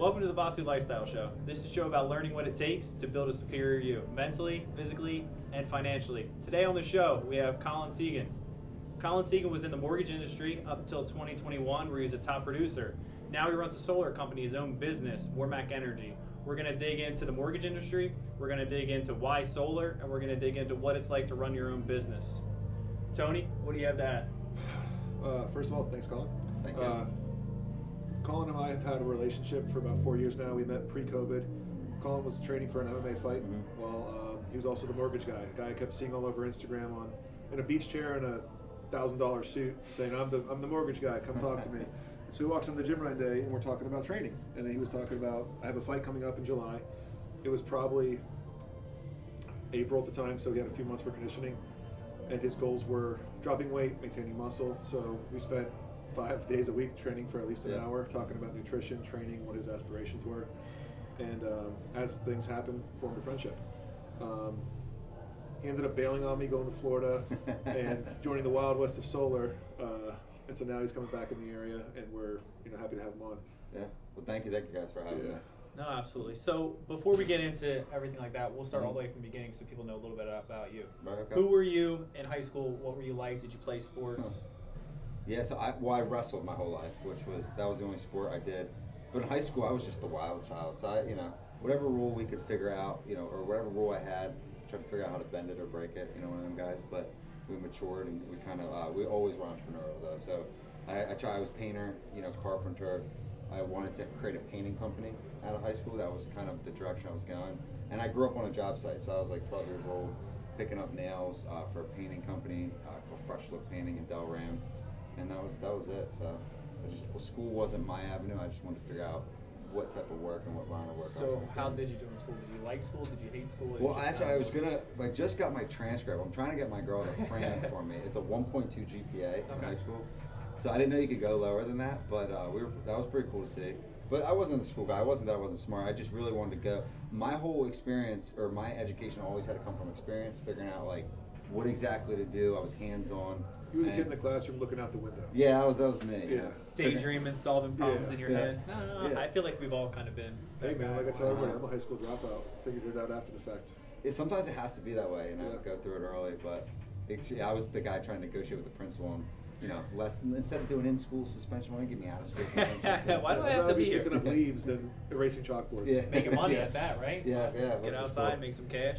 Welcome to the Basu Lifestyle Show. This is a show about learning what it takes to build a superior you, mentally, physically, and financially. Today on the show, we have Colin Segan. Colin Segan was in the mortgage industry up until 2021, where he was a top producer. Now he runs a solar company, his own business, Warmac Energy. We're going to dig into the mortgage industry, we're going to dig into why solar, and we're going to dig into what it's like to run your own business. Tony, what do you have to add? First of all, thanks, Colin. Thank you. Colin and I have had a relationship for about 4 years now. We met pre-COVID. Colin was training for an MMA fight. Mm-hmm. Well, he was also the mortgage guy. The guy I kept seeing all over Instagram in a beach chair and a $1,000 suit, saying, "I'm the mortgage guy. Come talk to me." So we walked in the gym one day and we're talking about training. And then he was talking about, I have a fight coming up in July. It was probably April at the time, so he had a few months for conditioning. And his goals were dropping weight, maintaining muscle. So we spent 5 days a week training for at least an hour, talking about nutrition, training, what his aspirations were. And as things happened, formed a friendship. He ended up bailing on me, going to Florida and joining the Wild West of Solar. And so now he's coming back in the area, and we're happy to have him on. Yeah. Well, thank you guys for having me. No, absolutely. So before we get into everything like that, we'll start all the way from the beginning so people know a little bit about you. Right, okay. Who were you in high school? What were you like? Did you play sports? Yeah, so I wrestled my whole life, that was the only sport I did. But in high school, I was just the wild child. So whatever rule we could figure out, or whatever rule I had, tried to figure out how to bend it or break it, one of them guys. But we matured and we kind of, we always were entrepreneurial though. So I was painter, carpenter. I wanted to create a painting company out of high school. That was kind of the direction I was going. And I grew up on a job site, so I was like 12 years old, picking up nails for a painting company called Fresh Look Painting in Delram. And that was it. So school wasn't my avenue. I just wanted to figure out what type of work and what line of work. So how did you do in school? Did you like school? Did you hate school? Well, actually, I was just got my transcript. I'm trying to get my girl to frame it for me. It's a 1.2 GPA in high school. So I didn't know you could go lower than that, but that was pretty cool to see. But I wasn't a school guy. I wasn't smart. I just really wanted to go. My whole experience, or my education, always had to come from experience, figuring out what exactly to do. I was hands-on. You were the kid in the classroom looking out the window. Yeah, that was me. Yeah. Daydreaming, solving problems in your head. No, Yeah. I feel like we've all kind of been. Hey man, like I tell everybody, I'm a high school dropout. Figured it out after the fact. Sometimes it has to be that way, go through it early. But I was the guy trying to negotiate with the principal and, instead of doing in-school suspension, why don't you get me out of school suspension? Why do I have to be here? Picking up leaves than erasing chalkboards. Yeah. Making money at that, right? Yeah. Get outside, make some cash.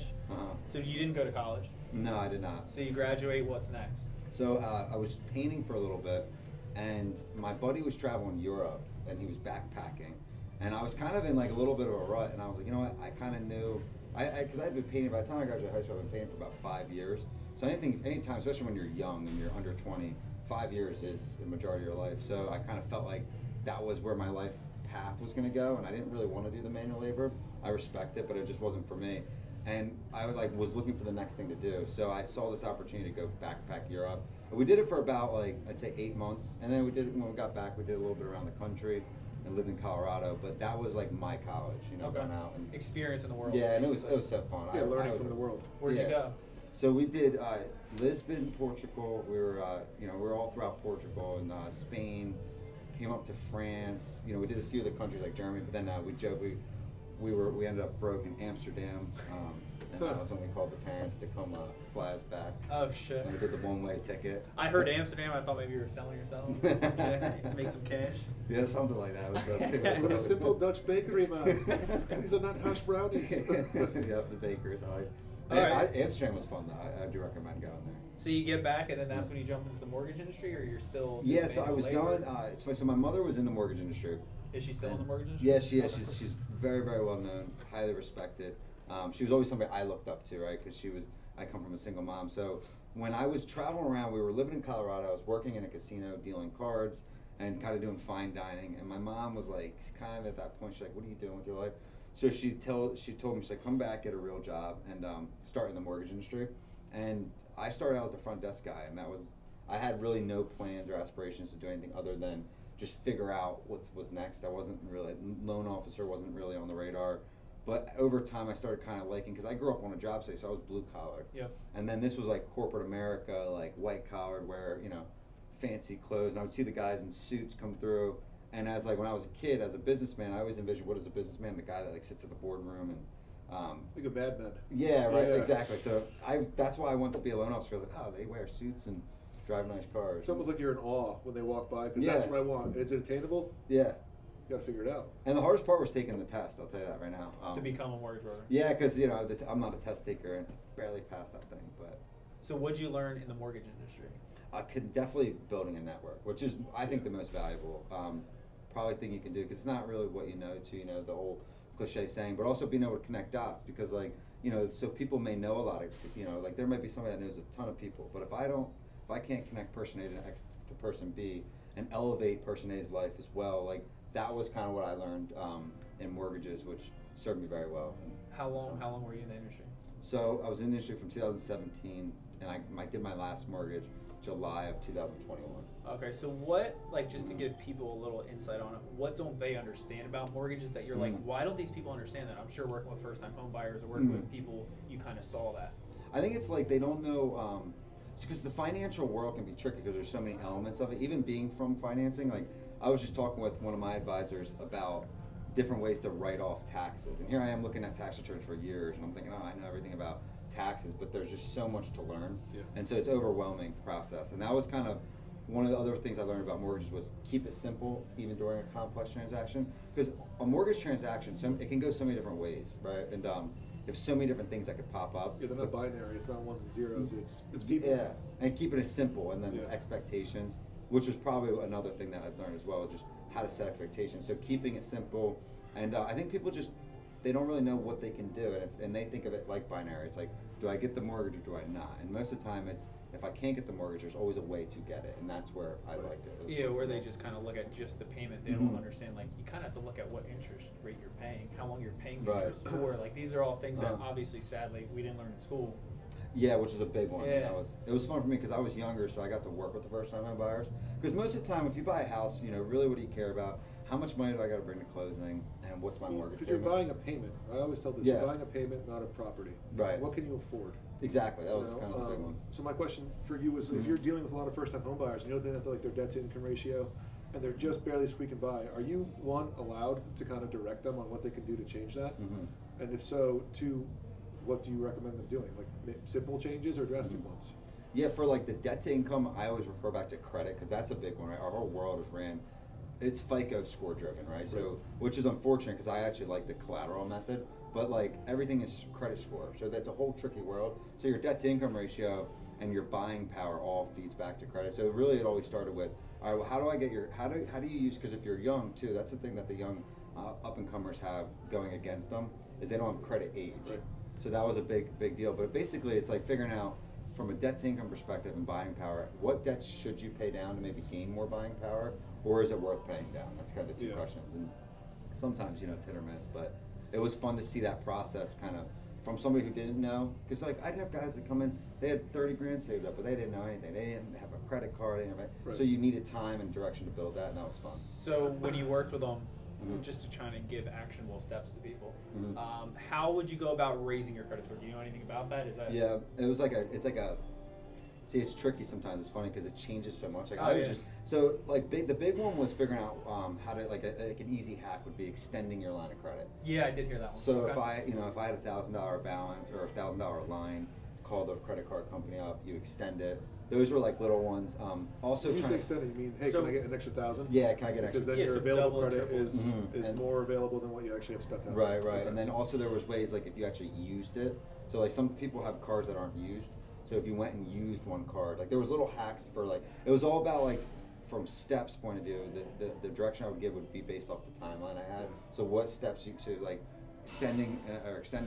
So you didn't go to college? No, I did not. So you graduate, what's next? So I was painting for a little bit, and my buddy was traveling Europe, and he was backpacking. And I was kind of in a little bit of a rut, and I was like, you know what, I kind of knew, because I had been painting, by the time I graduated high school, I've been painting for about 5 years. So anytime, especially when you're young and you're under 20, 5 years is the majority of your life. So I kind of felt like that was where my life path was going to go, and I didn't really want to do the manual labor. I respect it, but it just wasn't for me. And I was looking for the next thing to do. So I saw this opportunity to go backpack Europe. And we did it for about I'd say 8 months. And then when we got back, we did a little bit around the country and lived in Colorado. But that was my college, going out and experience in the world. Yeah, and it was so fun. Yeah, learning from the world. Where'd you go? So we did Lisbon, Portugal. We were we were all throughout Portugal and Spain. Came up to France. We did a few of the countries like Germany. But then we ended up broke in Amsterdam, and that was when we called the parents to come fly us back. Oh shit! And we did the one-way ticket. I heard Amsterdam. I thought maybe you were selling yourselves or some shit, make some cash. Yeah, something like that. It was a simple Dutch bakery, man. These are not hash brownies. Yep, the bakers. Amsterdam was fun though. I do recommend going there. So you get back, and then that's when you jump into the mortgage industry, or you're still? Yeah, so I was going. It's funny. So my mother was in the mortgage industry. Is she still in the mortgage industry? Yeah, she is. She's very, very well known, highly respected. She was always somebody I looked up to, right? Because I come from a single mom. So when I was traveling around, we were living in Colorado. I was working in a casino, dealing cards, and kind of doing fine dining. And my mom was kind of at that point, she's like, "What are you doing with your life?" So she told me, she's like, "Come back, get a real job, and start in the mortgage industry." And I started out as the front desk guy, and I had really no plans or aspirations to do anything other than just figure out what was next. I wasn't really, loan officer wasn't really on the radar. But over time, I started kind of liking, because I grew up on a job site, so I was blue collar. Yep. And then this was corporate America, white collared, where fancy clothes. And I would see the guys in suits come through, And as like when I was a kid, as a businessman, I always envisioned what is a businessman? The guy that like sits at the boardroom and like a bad man. yeah, right, Yeah. exactly. So that's why I wanted to be a loan officer. Like, oh, they wear suits and drive nice cars. It's almost like you're in awe when they walk by because Yeah. that's what I want. Is it attainable? Yeah. You got to figure it out. And the hardest part was taking the test. I'll tell you that right now. To become a mortgage broker. Yeah, because you know I'm not a test taker and barely passed that thing. But So what'd you learn in the mortgage industry? I could definitely building a network, which is I think the most valuable probably thing you can do because it's not really what you know to the whole cliche saying, but also being able to connect dots because like so people may know a lot of like there might be somebody that knows a ton of people, but if I can't connect person A to person B and elevate person A's life as well, like that was kind of what I learned in mortgages, which served me very well. How long were you in the industry? So I was in the industry from 2017, and I did my last mortgage July of 2021. Okay, so what, like, just to give people a little insight on it, what don't they understand about mortgages that you're like, why don't these people understand that? I'm sure working with first-time home buyers or working with people, you kind of saw that. I think it's like they don't know, because the financial world can be tricky because there's so many elements of it. Even being from financing, like I was just talking with one of my advisors about different ways to write off taxes. And here I am looking at tax returns for years, and I'm thinking, oh, I know everything about taxes, but there's just so much to learn. Yeah. And so it's overwhelming process. And that was kind of one of the other things I learned about mortgages was keep it simple, even during a complex transaction. Because a mortgage transaction, it can go so many different ways, right? And there's so many different things that could pop up. Yeah, they're not binary. It's not ones and zeros. It's people. Yeah, and keeping it simple, and then Yeah. expectations, which was probably another thing that I've learned as well, just how to set expectations. So keeping it simple, and I think people they don't really know what they can do, and they think of it like binary. It's like, do I get the mortgage or do I not? And most of the time, it's if I can't get the mortgage, there's always a way to get it, and that's where I liked it. Yeah, where they just kind of look at just the payment. They don't understand, like, you kind of have to look at what interest rate you're paying, how long you're paying the Right. interest for. Like, these are all things that obviously, sadly, we didn't learn in school. Yeah, which is a big one. Yeah. It was fun for me because I was younger, so I got to work with the first-time home buyers. Because most of the time, if you buy a house, really what do you care about? How much money do I got to bring to closing, and what's my mortgage Because you're payment? buying a payment. I always tell this: Yeah. you're buying a payment, not a property. Right. What can you afford? Exactly. That was kind of a big one. So my question for you was, if you're dealing with a lot of first-time home buyers, and they have to like their debt-to-income ratio, and they're just barely squeaking by, are you allowed to kind of direct them on what they can do to change that? And if so, two, what do you recommend them doing? Like simple changes or drastic ones? Yeah, for like the debt to income, I always refer back to credit because that's a big one, right? Our whole world is it's FICO score driven, right? So, which is unfortunate because I actually like the collateral method, but like everything is credit score. So that's a whole tricky world. So your debt to income ratio and your buying power all feeds back to credit. So really it always started with, all right, well, how do I get how do you use, because if you're young too, that's the thing that the young up and comers have going against them is they don't have credit age. Right. So that was a big deal. But basically it's like figuring out from a debt to income perspective and buying power, what debts should you pay down to maybe gain more buying power, or is it worth paying down? That's kind of the two questions. And sometimes, it's hit or miss, but it was fun to see that process kind of from somebody who didn't know. Because like I'd have guys that come in, they had 30 grand saved up, but they didn't know anything. They didn't have a credit card, they didn't have Right. So you needed time and direction to build that, and that was fun. So when you worked with them, just to try to give actionable steps to people, how would you go about raising your credit score? Do you know anything about that? Is that Yeah, it was see, it's tricky sometimes. It's funny because it changes so much. Like the big one was figuring out how to like an easy hack would be extending your line of credit. Yeah, I did hear that one. So Okay. if I had $1,000 balance or a $1,000 line, call the credit card company up, you extend it. Those were like little ones. Also, When you say trying extend it, you mean, hey, So- can I get an extra 1,000? yeah, can I get Because extra? then Yeah, your so available double and credit triple. is And- more available than what you actually have spent out. Right. Okay. And then also there was ways like if you actually used it. So like some people have cards that aren't used. So if you went and used one card, like there was little hacks for like, it was all about like from steps point of view, the direction I would give would be based off the timeline I had. So what steps so like extending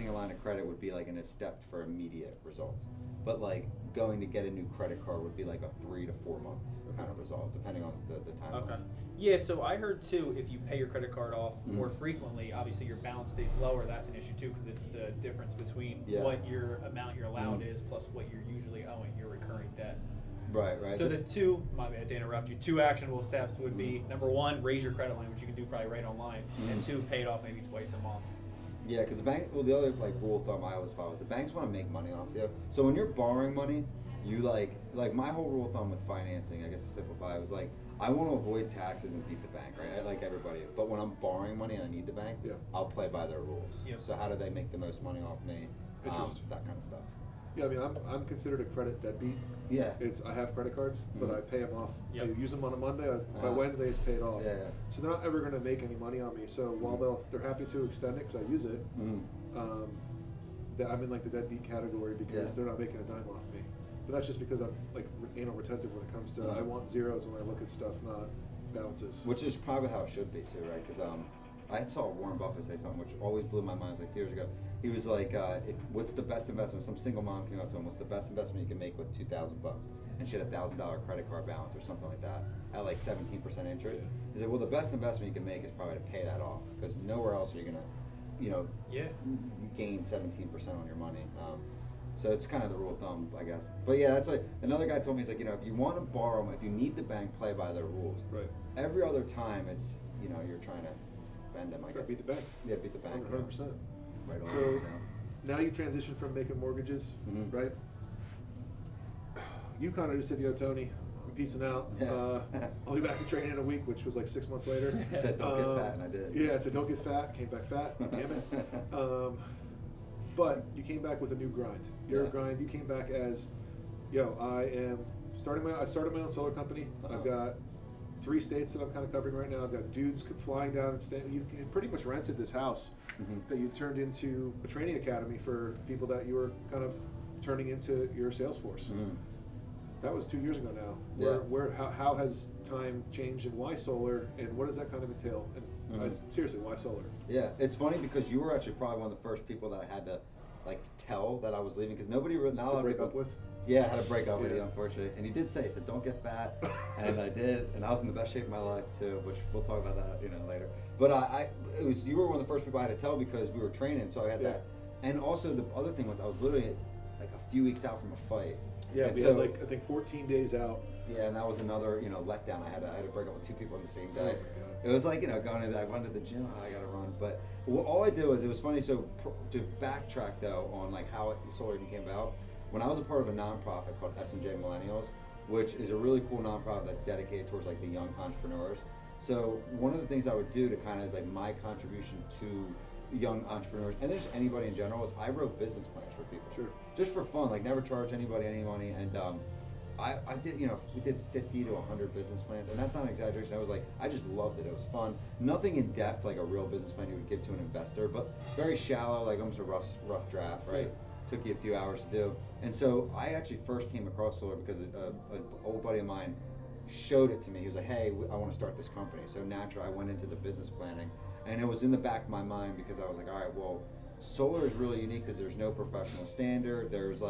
a line of credit would be like in a step for immediate results. But like going to get a new credit card would be like a 3 to 4 month kind of result, depending on the timeline. Okay. Yeah, so I heard too, if you pay your credit card off more frequently, obviously your balance stays lower. That's an issue too, because it's the difference between what your amount you're allowed is plus what you're usually owing, your recurring debt. Right. So the two, my bad to interrupt you, two actionable steps would be, number one, raise your credit line, which you can do probably right online, and two, pay it off maybe twice a month. Yeah, because the bank. Well, the other like rule of thumb I always follow is the banks want to make money off you. So when you're borrowing money, you like my whole rule of thumb with financing, I guess to simplify, was like I want to avoid taxes and beat the bank, right? I like everybody, but when I'm borrowing money and I need the bank, I'll play by their rules. Yep. So how do they make the most money off me? Interest. That kind of stuff. Yeah, I mean, I'm considered a credit deadbeat. Yeah. I have credit cards, but I pay them off. Yep. I use them on a Monday. By Wednesday, it's paid off. Yeah. So they're not ever going to make any money on me. So while they're happy to extend it because I use it, I'm in like the deadbeat category because they're not making a dime off me. But that's just because I'm like anal retentive when it comes to I want zeros when I look at stuff, not bounces. Which is probably how it should be too, right? Because I saw Warren Buffett say something which always blew my mind. It was like a few years ago. He was like, "What's the best investment?" Some single mom came up to him. "What's the best investment you can make with $2,000 bucks?" And she had $1,000 credit card balance or something like that at like 17% interest. He said, "Well, the best investment you can make is probably to pay that off because nowhere else are you gonna, you gain 17% on your money." So it's kind of the rule of thumb, I guess. But yeah, that's like another guy told me. He's like, if you want to borrow, if you need the bank, play by their rules. Right. Every other time, it's you're trying to bend them. I guess. Beat the bank. Yeah, beat the bank. 100%. Right on. So now you transition from making mortgages, right? You kind of just said, Tony, I'm peacing out. Yeah. I'll be back to training in a week, which was like 6 months later. He said, "Don't get fat," and I did. Yeah, I said, "Don't get fat." Came back fat. Damn it. But you came back with a new grind. Your grind. You came back as, I started my own solar company. I've got 3 states that I'm kind of covering right now. I've got dudes flying down and staying. You pretty much rented this house that you turned into a training academy for people that you were kind of turning into your sales force. That was 2 years ago now. How has time changed, and why solar, and what does that kind of entail? And seriously, why solar? Yeah, it's funny because you were actually probably one of the first people that I had to tell that I was leaving because nobody really To break up with? Yeah, I had to break up with you, unfortunately. And you did say, "Don't get fat," and I did, and I was in the best shape of my life too, which we'll talk about that later. But you were one of the first people I had to tell because we were training, so I had that. And also the other thing was I was literally like a few weeks out from a fight. Yeah, we had I think 14 days out. Yeah, and that was another letdown. I had to break up with 2 people on the same day. Oh my God. It was like I went to the gym. I got to run, but all I did was it was funny. So to backtrack though on how solar came about. When I was a part of a nonprofit called S&J Millennials, which is a really cool nonprofit that's dedicated towards the young entrepreneurs. So one of the things I would do to kind of is my contribution to young entrepreneurs and just anybody in general is I wrote business plans for people. Sure. Just for fun, never charge anybody any money. And I did, we did 50 to 100 business plans, and that's not an exaggeration. I just loved it. It was fun. Nothing in depth like a real business plan you would give to an investor, but very shallow, almost a rough draft, right? Took you a few hours to do. And so I actually first came across solar because an old buddy of mine showed it to me. He was like, "Hey, I want to start this company." So naturally, I went into the business planning, and it was in the back of my mind because I was like, all right, well, solar is really unique because there's no professional standard. There's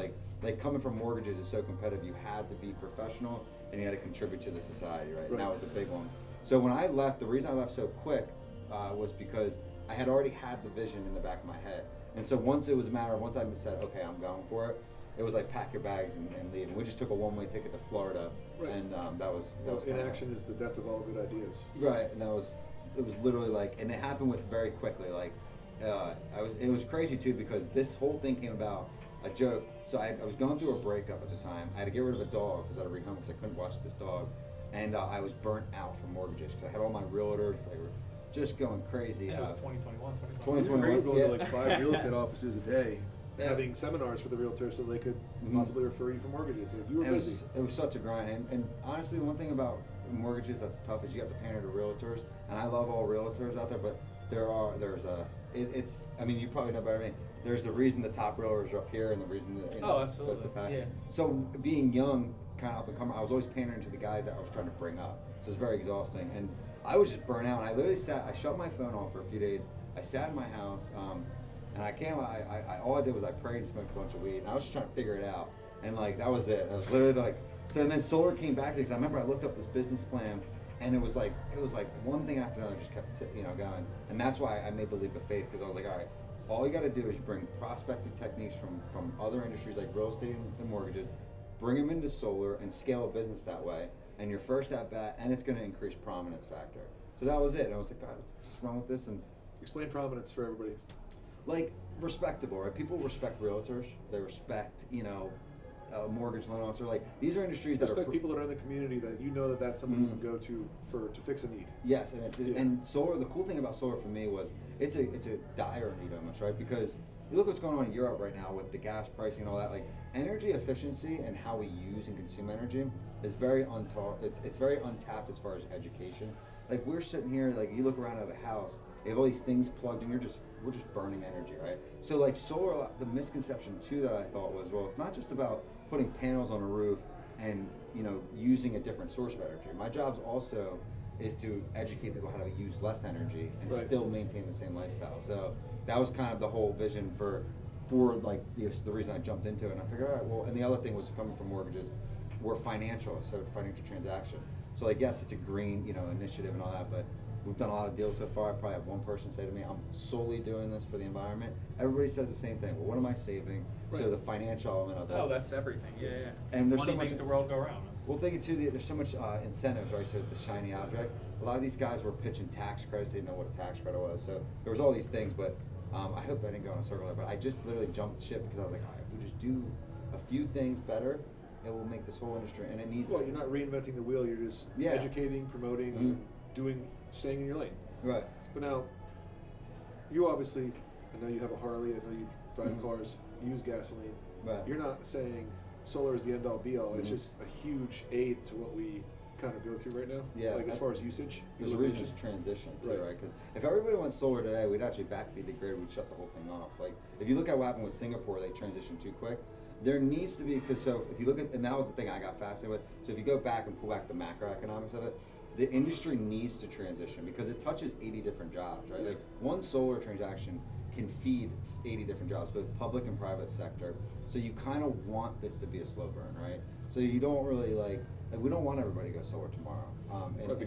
coming from mortgages is so competitive. You had to be professional and you had to contribute to the society, right? And that was a big one. So when I left, the reason I left so quick was because I had already had the vision in the back of my head. And so once it was a matter of once I said, okay, I'm going for it, it was pack your bags and leave. And we just took a one-way ticket to Florida, and that was inaction is the death of all good ideas. Right, and it was literally and it happened very quickly. It was crazy too because this whole thing came about a joke. So I was going through a breakup at the time. I had to get rid of a dog because I had to rehome because I couldn't watch this dog, and I was burnt out from mortgages because I had all my realtors. They were just going crazy. Yeah, it was 2021, 2021. It was going to 5 real estate offices a day, having seminars for the realtors so they could possibly refer you for mortgages. You were busy. It was such a grind. And honestly, one thing about mortgages that's tough is you have to pander to realtors. And I love all realtors out there, but you probably know better than me. There's the reason the top realtors are up here and the reason that, absolutely. The pack. Yeah. So being young, kind of up and coming, I was always pandering to the guys that I was trying to bring up. So it's very exhausting. And I was just burnt out. And I literally I shut my phone off for a few days. I sat in my house, and all I did was I prayed and smoked a bunch of weed. And I was just trying to figure it out. And that was it. I was literally so and then solar came back because I remember I looked up this business plan. And it was one thing after another just kept going, and that's why I made the leap of faith because I was like, all right, all you got to do is bring prospecting techniques from other industries like real estate and mortgages, bring them into solar and scale a business that way, and your first at bat, and it's going to increase prominence factor. So that was it. And I was like, God, let's run with this and explain prominence for everybody. Respectable, right? People respect realtors. They respect a mortgage loan officer. Like these are industries that Just are like people that are in the community that you know that's something you can go to to fix a need. Yes, and solar. The cool thing about solar for me was it's a dire need almost, right? Because you look what's going on in Europe right now with the gas pricing and all that. Like energy efficiency and how we use and consume energy is very untaught. It's very untapped as far as education. Like we're sitting here, like you look around at a house, you have all these things plugged in. We're just burning energy, right? So like solar, the misconception too that I thought was, well, it's not just about putting panels on a roof and using a different source of energy. My job also is to educate people how to use less energy and still maintain the same lifestyle. So that was kind of the whole vision for like the reason I jumped into it. And I figured, all right, well, and the other thing was coming from mortgages, we're financial, so financial transaction. So like, yes, it's a green, initiative and all that, but we've done a lot of deals so far. I probably have one person say to me, I'm solely doing this for the environment. Everybody says the same thing. Well, what am I saving? Right. So the financial element of it. Oh, that's everything. Yeah. And there's money so much, makes the world go round. Well, take it to there's so much incentives, right? So the shiny object. A lot of these guys were pitching tax credits. They didn't know what a tax credit was. So there was all these things, but I hope I didn't go in a circle there. But I just literally jumped ship because I was like, all right, if we just do a few things better, it will make this whole industry, and it needs. Well, you're not reinventing the wheel. You're just educating, promoting, and staying in your lane. Right. But now, you obviously, I know you have a Harley. I know you drive cars, use gasoline. Right. You're not saying solar is the end all be all. It's just a huge aid to what we kind of go through right now. Yeah. Like as far as usage. There's a reason it's transition too, right? Because if everybody went solar today, we'd actually backfeed the grid. We'd shut the whole thing off. Like if you look at what happened with Singapore, they transitioned too quick. There needs to be, so if you look at, and that was the thing I got fascinated with. So if you go back and pull back the macroeconomics of it, the industry needs to transition because it touches 80 different jobs, right? Like one solar transaction can feed 80 different jobs, both public and private sector. So you kind of want this to be a slow burn, right? So you don't really like we don't want everybody to go solar tomorrow.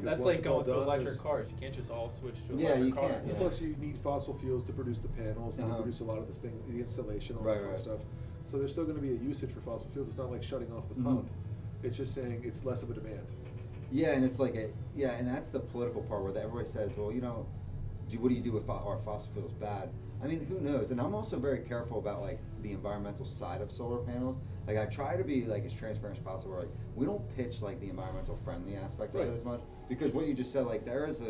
That's like going to electric cars. You can't just all switch to electric cars. Can't. Yeah. Plus you need fossil fuels to produce the panels and produce a lot of this thing, the installation, all that kind of stuff. So there's still going to be a usage for fossil fuels. It's not like shutting off the pump. It's just saying it's less of a demand. Yeah, and it's like and that's the political part where everybody says, well, what do you do with are fossil fuels bad? I mean, who knows? And I'm also very careful about like the environmental side of solar panels. Like I try to be like as transparent as possible. Like we don't pitch like the environmental friendly aspect of it as much because what you just said, like there is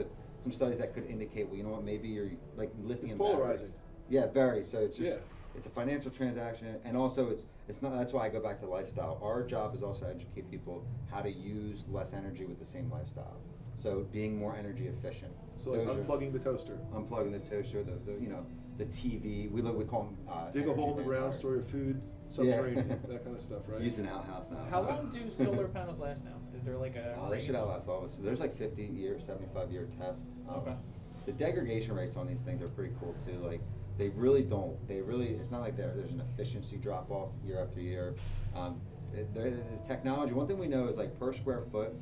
some studies that could indicate, well, you know what, maybe you're like lithium. It's polarizing. Batteries. Yeah, very. So it's just it's a financial transaction, and also it's not. That's why I go back to lifestyle. Our job is also to educate people how to use less energy with the same lifestyle. So being more energy efficient. So like unplugging the toaster. Unplugging the toaster, the TV. We call them. Dig a hole in the ground, store your food, subterranean, that kind of stuff, right? Use an outhouse now. How long do solar panels last now? Is there like a? Oh, they should outlast all of us. So there's like 50-year, 75-year test. Okay. The degradation rates on these things are pretty cool too. Like they really don't. It's not like there's an efficiency drop off year after year. The technology. One thing we know is like per square foot,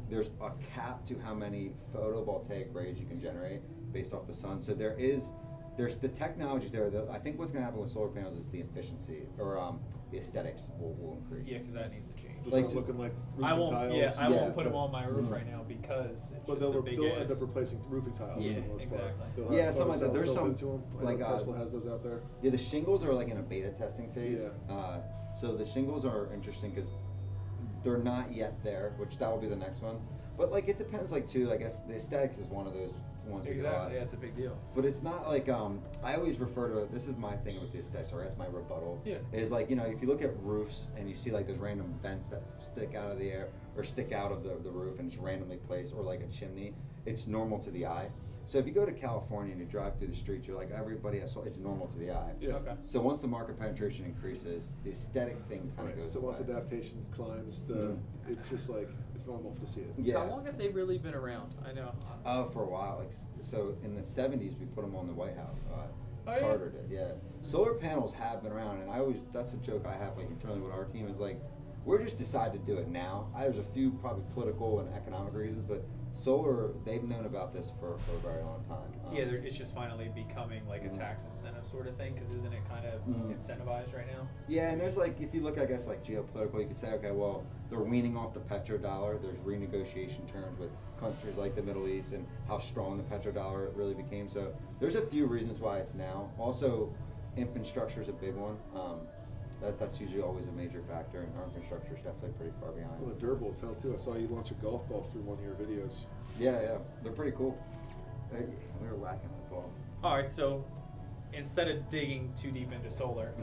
there's a cap to how many photovoltaic rays you can generate based off the sun. So there's the technologies there. I think what's going to happen with solar panels is the efficiency or the aesthetics will increase. Yeah, because that needs to change. Like looking like roofing tiles. Yeah, I won't put them on my roof right now because it's just a big they'll end up replacing roofing tiles for the most part. Yeah, something like that. There's some them. like Tesla has those out there. Yeah, the shingles are like in a beta testing phase. Yeah. So the shingles are interesting because they're not yet there, which that will be the next one. But like it depends, like too. I guess the aesthetics is one of those ones. Exactly, yeah, it's a big deal. But it's not like I always refer to it. This is my thing with the aesthetics, or that's my rebuttal. Yeah. Is like if you look at roofs and you see like those random vents that stick out of the air or stick out of the roof and it's randomly placed, or like a chimney, it's normal to the eye. So if you go to California and you drive through the streets, you're like everybody else. It's normal to the eye. Yeah. Okay. So once the market penetration increases, the aesthetic thing kind of goes. So away. once adaptation climbs, it's just like it's normal to see it. Yeah. How long have they really been around? I know. For a while. Like so, in the '70s, we put them on the White House. Oh, Carter did. Yeah. Solar panels have been around, and that's a joke I have like internally with our team is like, we're just decided to do it now. There's a few probably political and economic reasons, but solar, they've known about this for a very long time. It's just finally becoming like a tax incentive sort of thing, because isn't it kind of incentivized right now? Yeah, and there's like, if you look, I guess, like geopolitical, you could say, okay, well, they're weaning off the petrodollar. There's renegotiation terms with countries like the Middle East and how strong the petrodollar really became. So there's a few reasons why it's now. Also, infrastructure is a big one. That's usually always a major factor, and our infrastructure is definitely pretty far behind. Well, the durable as hell too. I saw you launch a golf ball through one of your videos. Yeah, they're pretty cool. We were whacking the ball. All right, so instead of digging too deep into solar,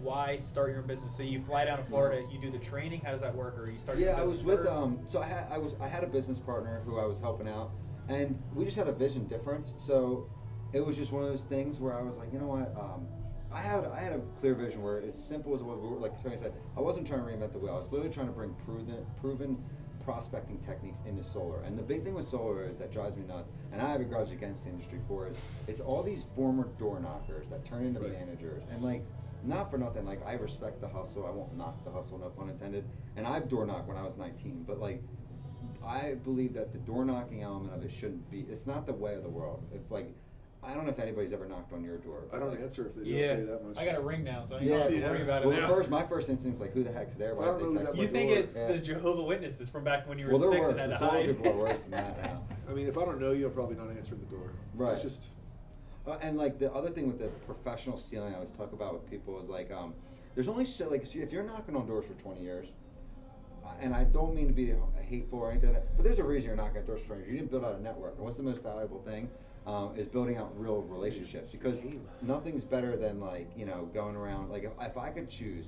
why start your own business? So you fly down to Florida, you do the training. How does that work, or you start? Yeah, your I was business with first? so I had a business partner who I was helping out, and we just had a vision difference. So it was just one of those things where I was like, you know what, I had a clear vision where it's simple as what like Tony said. I wasn't trying to reinvent the wheel. I was literally trying to bring proven prospecting techniques into solar. And the big thing with solar is that drives me nuts, and I have a grudge against the industry for is it's all these former door knockers that turn into managers. And like, not for nothing, like I respect the hustle. I won't knock the hustle, no pun intended. And I've door knocked when I was 19, but like I believe that the door knocking element of it shouldn't be. It's not the way of the world. If like, I don't know if anybody's ever knocked on your door. I don't like, answer if they don't tell you that much. I got a ring now, so I ain't Yeah. gonna have to worry about it Well, now. my first instinct is like, who the heck's there? I Why don't did know they who's text at You me? my think door. it's the Jehovah Witnesses from back when you were Well, they're 6 worse. and had The to solar hide? people are worse than that now. I mean, if I don't know you, I'm probably not answering the door. Right. It's just. And like the other thing with the professional stealing, I always talk about with people is like, there's only so like if you're knocking on doors for 20 years, and I don't mean to be hateful or anything, like that, but there's a reason you're knocking at doors for 20 years. You didn't build out a network. And what's the most valuable thing? Is building out real relationships, because nothing's better than like, you know, going around. Like if I could choose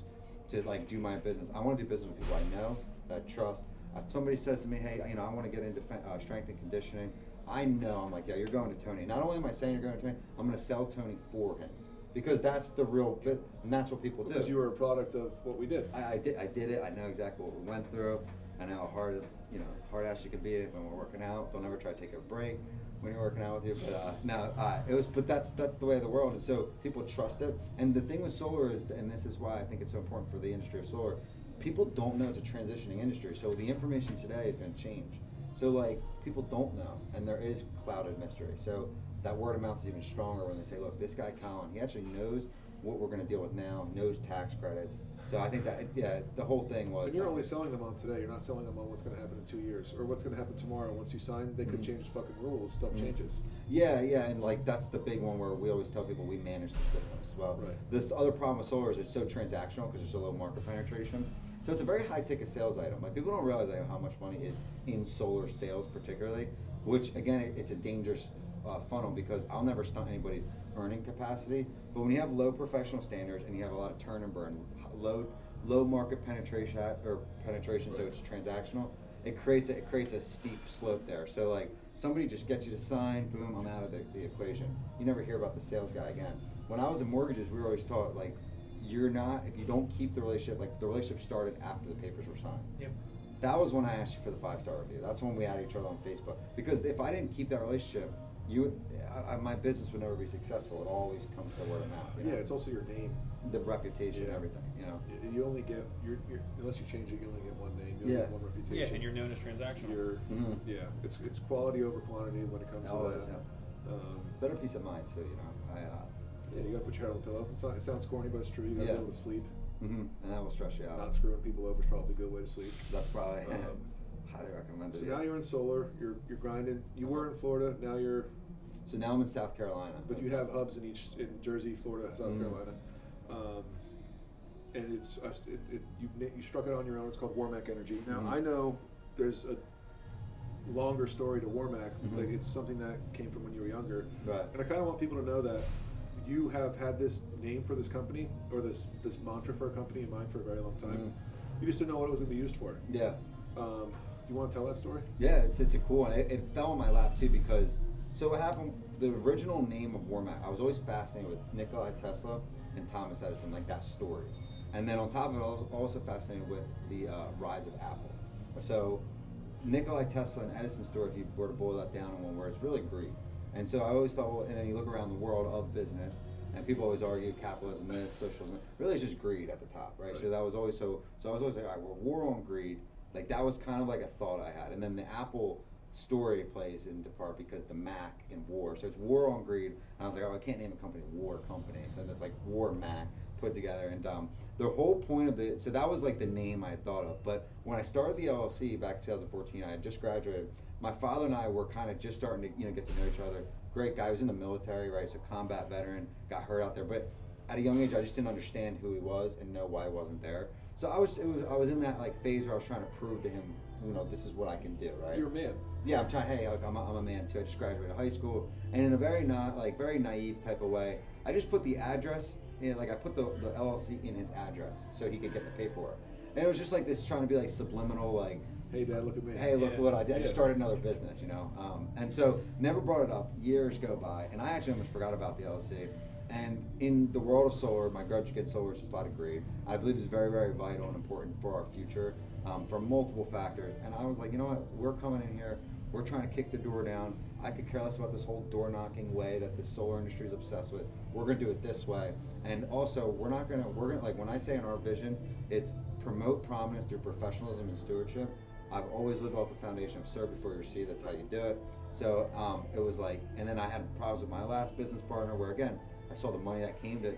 to like do my business, I want to do business with people I know, that I trust. If somebody says to me, hey, you know, I want to get into strength and conditioning, I know, I'm like, yeah, you're going to Tony. Not only am I saying you're going to Tony, I'm going to sell Tony for him, because that's the real bit, and that's what people do. Because you were a product of what we did. I did it. I know exactly what we went through. I know how hard ass you can be when we're working out. Don't ever try to take a break when you're working out with you. But but that's the way of the world, and so people trust it. And the thing with solar is, and this is why I think it's so important for the industry of solar, people don't know it's a transitioning industry. So the information today is going to change. So like people don't know, and there is clouded mystery. So that word of mouth is even stronger when they say, look, this guy Colin, he actually knows what we're going to deal with now, knows tax credits. So I think that, the whole thing was. And you're only selling them on today. You're not selling them on what's going to happen in 2 years or what's going to happen tomorrow. Once you sign, they could change fucking rules. Stuff changes. Yeah, and like that's the big one where we always tell people we manage the systems as well. Right. This other problem with solar is it's so transactional because there's so low market penetration. So it's a very high ticket sales item. Like people don't realize like, how much money is in solar sales particularly, which again, it's a dangerous funnel, because I'll never stunt anybody's earning capacity. But when you have low professional standards and you have a lot of turn and burn, low market penetration, so it's transactional, it creates a steep slope there. So like somebody just gets you to sign, boom, I'm out of the equation. You never hear about the sales guy again. When I was in mortgages, we were always taught like, if you don't keep the relationship, like the relationship started after the papers were signed. Yep. That was when I asked you for the 5-star review. That's when we added each other on Facebook. Because if I didn't keep that relationship, my business would never be successful. It always comes to word of mouth. You know? Yeah, it's also your name. The reputation, everything. You know. You only get unless you change it, you only get one name. You only get one reputation. Yeah, and you're known as transactional. It's quality over quantity when it comes to that. Yeah. Better peace of mind too. You know. Yeah, you gotta put your head on the pillow. It sounds corny, but it's true. You gotta be able to sleep. And that will stress you out. Not screwing people over is probably a good way to sleep. That's probably highly recommended. So now you're in solar. You're grinding. You were in Florida. Now you're. So now I'm in South Carolina. But you have hubs in Jersey, Florida, South Carolina, and you struck it on your own. It's called Warmac Energy. Now I know there's a longer story to Warmac. Like it's something that came from when you were younger. Right. And I kind of want people to know that you have had this name for this company, or this mantra for a company in mind for a very long time. You just didn't know what it was going to be used for. Yeah. Do you want to tell that story? Yeah, it's a cool one. It fell in my lap too, because so what happened, the original name of Warmac, I was always fascinated with Nikola Tesla and Thomas Edison, like that story. And then on top of it, I was also fascinated with the rise of Apple. So Nikola Tesla and Edison story, if you were to boil that down in one word, it's really greed. And so I always thought, well, and then you look around the world of business, and people always argue capitalism this, socialism. Really, it's just greed at the top, right? So that was always so I was always like, all right, we're war on greed. Like that was kind of like a thought I had. And then the Apple story plays into part because the Mac in war. So it's war on greed. And I was like, oh, I can't name a company War Company. So that's like War Mac put together. And the whole point of so that was like the name I thought of. But when I started the LLC back in 2014, I had just graduated. My father and I were kind of just starting to get to know each other. Great guy, he was in the military, right? So combat veteran, got hurt out there. But at a young age, I just didn't understand who he was and know why he wasn't there. So I was in that like phase where I was trying to prove to him, this is what I can do, right? You're a man. Yeah, I'm trying. Hey, like, I'm a man too. I just graduated high school, and in a very very naive type of way, I just put the address in, like I put the LLC in his address so he could get the paperwork. And it was just like this trying to be like subliminal, like, hey Dad, look at me. hey, look what I did. I just Yeah. started another business, and so never brought it up. Years go by, and I actually almost forgot about the LLC. And in the world of solar, my graduate kid solar is a degree. I believe is very, very vital and important for our future, for multiple factors. And I was like, you know what? We're coming in here. We're trying to kick the door down. I could care less about this whole door knocking way that the solar industry is obsessed with. We're gonna do it this way. And also, we're gonna like when I say in our vision, it's promote prominence through professionalism and stewardship. I've always lived off the foundation of serve before you receive. That's how you do it. So it was like, and then I had problems with my last business partner where again, I saw the money that came to,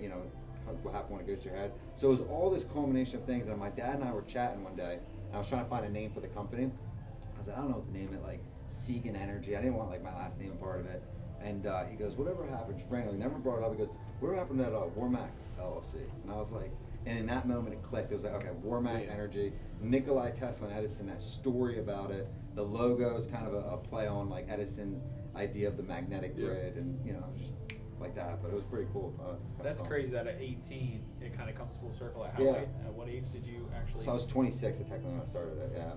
what happened when it goes to your head. So it was all this culmination of things. And my dad and I were chatting one day, and I was trying to find a name for the company. I was like, I don't know what to name it, like Segan Energy. I didn't want like my last name part of it. And he goes, whatever happened, just randomly, never brought it up. He goes, whatever happened to that Warmac LLC? And I was like, and in that moment it clicked. It was like, okay, Warmac Energy, Nikola Tesla and Edison, that story about it. The logo is kind of a play on like Edison's idea of the magnetic grid, and just like that. But it was pretty cool. That's fun. crazy that at 18 it kind of comes full circle. At what age did you actually? So I was 26 technically when I started it. Yeah.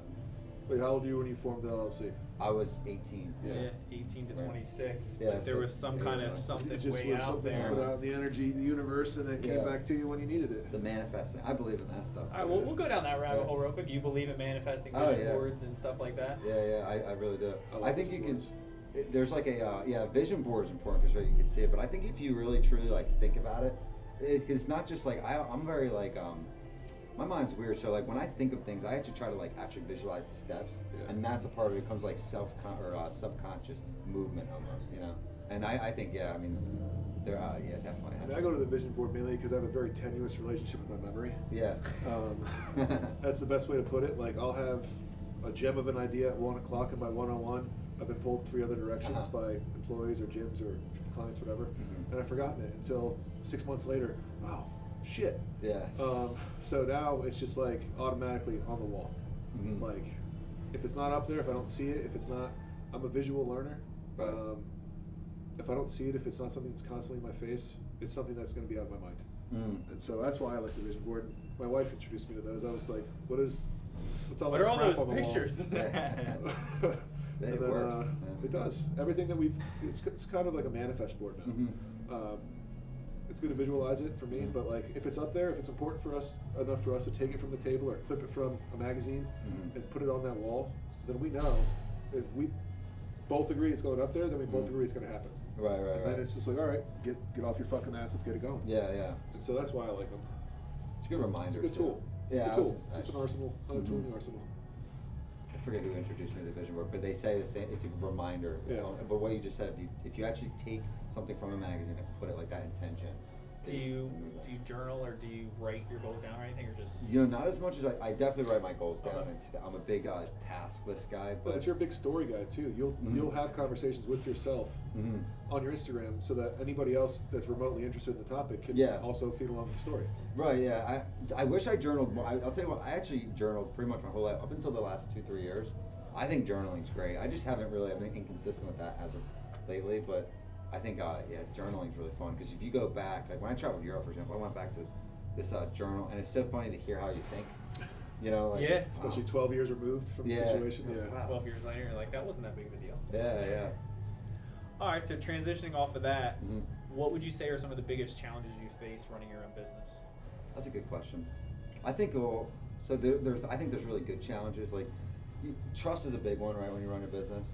Wait, how old were you when you formed the LLC? I was 18. Yeah, 18 to 26. Yeah, but there so- was some kind of something It just way was out something there. put out in the energy, the universe, and it came back to you when you needed it. The manifesting. I believe in that stuff. All right, well, we'll go down that rabbit hole real quick. You believe in manifesting vision boards and stuff like that? Yeah, I really do. I like think you vision can. boards. There's like a vision board is important because you can see it. But I think if you really truly like think about it, it's not just like I'm very like my mind's weird. So like when I think of things, I actually try to like actually visualize the steps, and that's a part of it. Becomes like subconscious movement almost, And I think there definitely. I go to the vision board mainly because I have a very tenuous relationship with my memory. Yeah. That's the best way to put it. Like I'll have a gem of an idea at 1 o'clock, and by 1:01, I've been pulled 3 other directions by employees or gyms or clients, whatever, and I've forgotten it until 6 months later. Wow, shit. Yeah. So now it's just like automatically on the wall. Like if it's not up there, if I don't see it, if it's not, I'm a visual learner. Right. If I don't see it, if it's not something that's constantly in my face, it's something that's going to be out of my mind. And so that's why I like the vision board. My wife introduced me to those. I was like, what's all What that are all crap those on the wall? pictures? And It then, works. it does. Everything that it's kind of like a manifest board now. It's good to visualize it for me, but like if it's up there, if it's important for us enough for us to take it from the table or clip it from a magazine and put it on that wall, then we know if we both agree it's going up there, then we both agree it's going to happen. Right. And then it's just like, all right, get off your fucking ass, let's get it going. Yeah. And so that's why I like them. It's a good reminder. It's a good tool. Yeah, It's a tool. It's just an arsenal, another tool in the arsenal. I forget who introduced me to the vision board, but they say the same. It's a reminder. Yeah. But what you just said, if you actually take something from a magazine and put it like that intention. Do you journal or do you write your goals down or anything, or just? Not as much as I definitely write my goals down. Okay. And I'm a big task list guy, But you're a big story guy too. You'll have conversations with yourself on your Instagram, so that anybody else that's remotely interested in the topic can also feed along the story. Right. Yeah. I wish I journaled more. I'll tell you what. I actually journaled pretty much my whole life up until the last 2-3 years. I think journaling's great. I just haven't really. I've been inconsistent with that as of lately, but. I think, journaling's really fun because if you go back, like when I traveled Europe, for example, I went back to this journal, and it's so funny to hear how you think. Especially 12 years removed from the situation. Yeah. Wow. 12 years later, you're like, that wasn't that big of a deal. Yeah. All right, so transitioning off of that, what would you say are some of the biggest challenges you face running your own business? That's a good question. I think I think there's really good challenges. Like trust is a big one, right? When you run a business.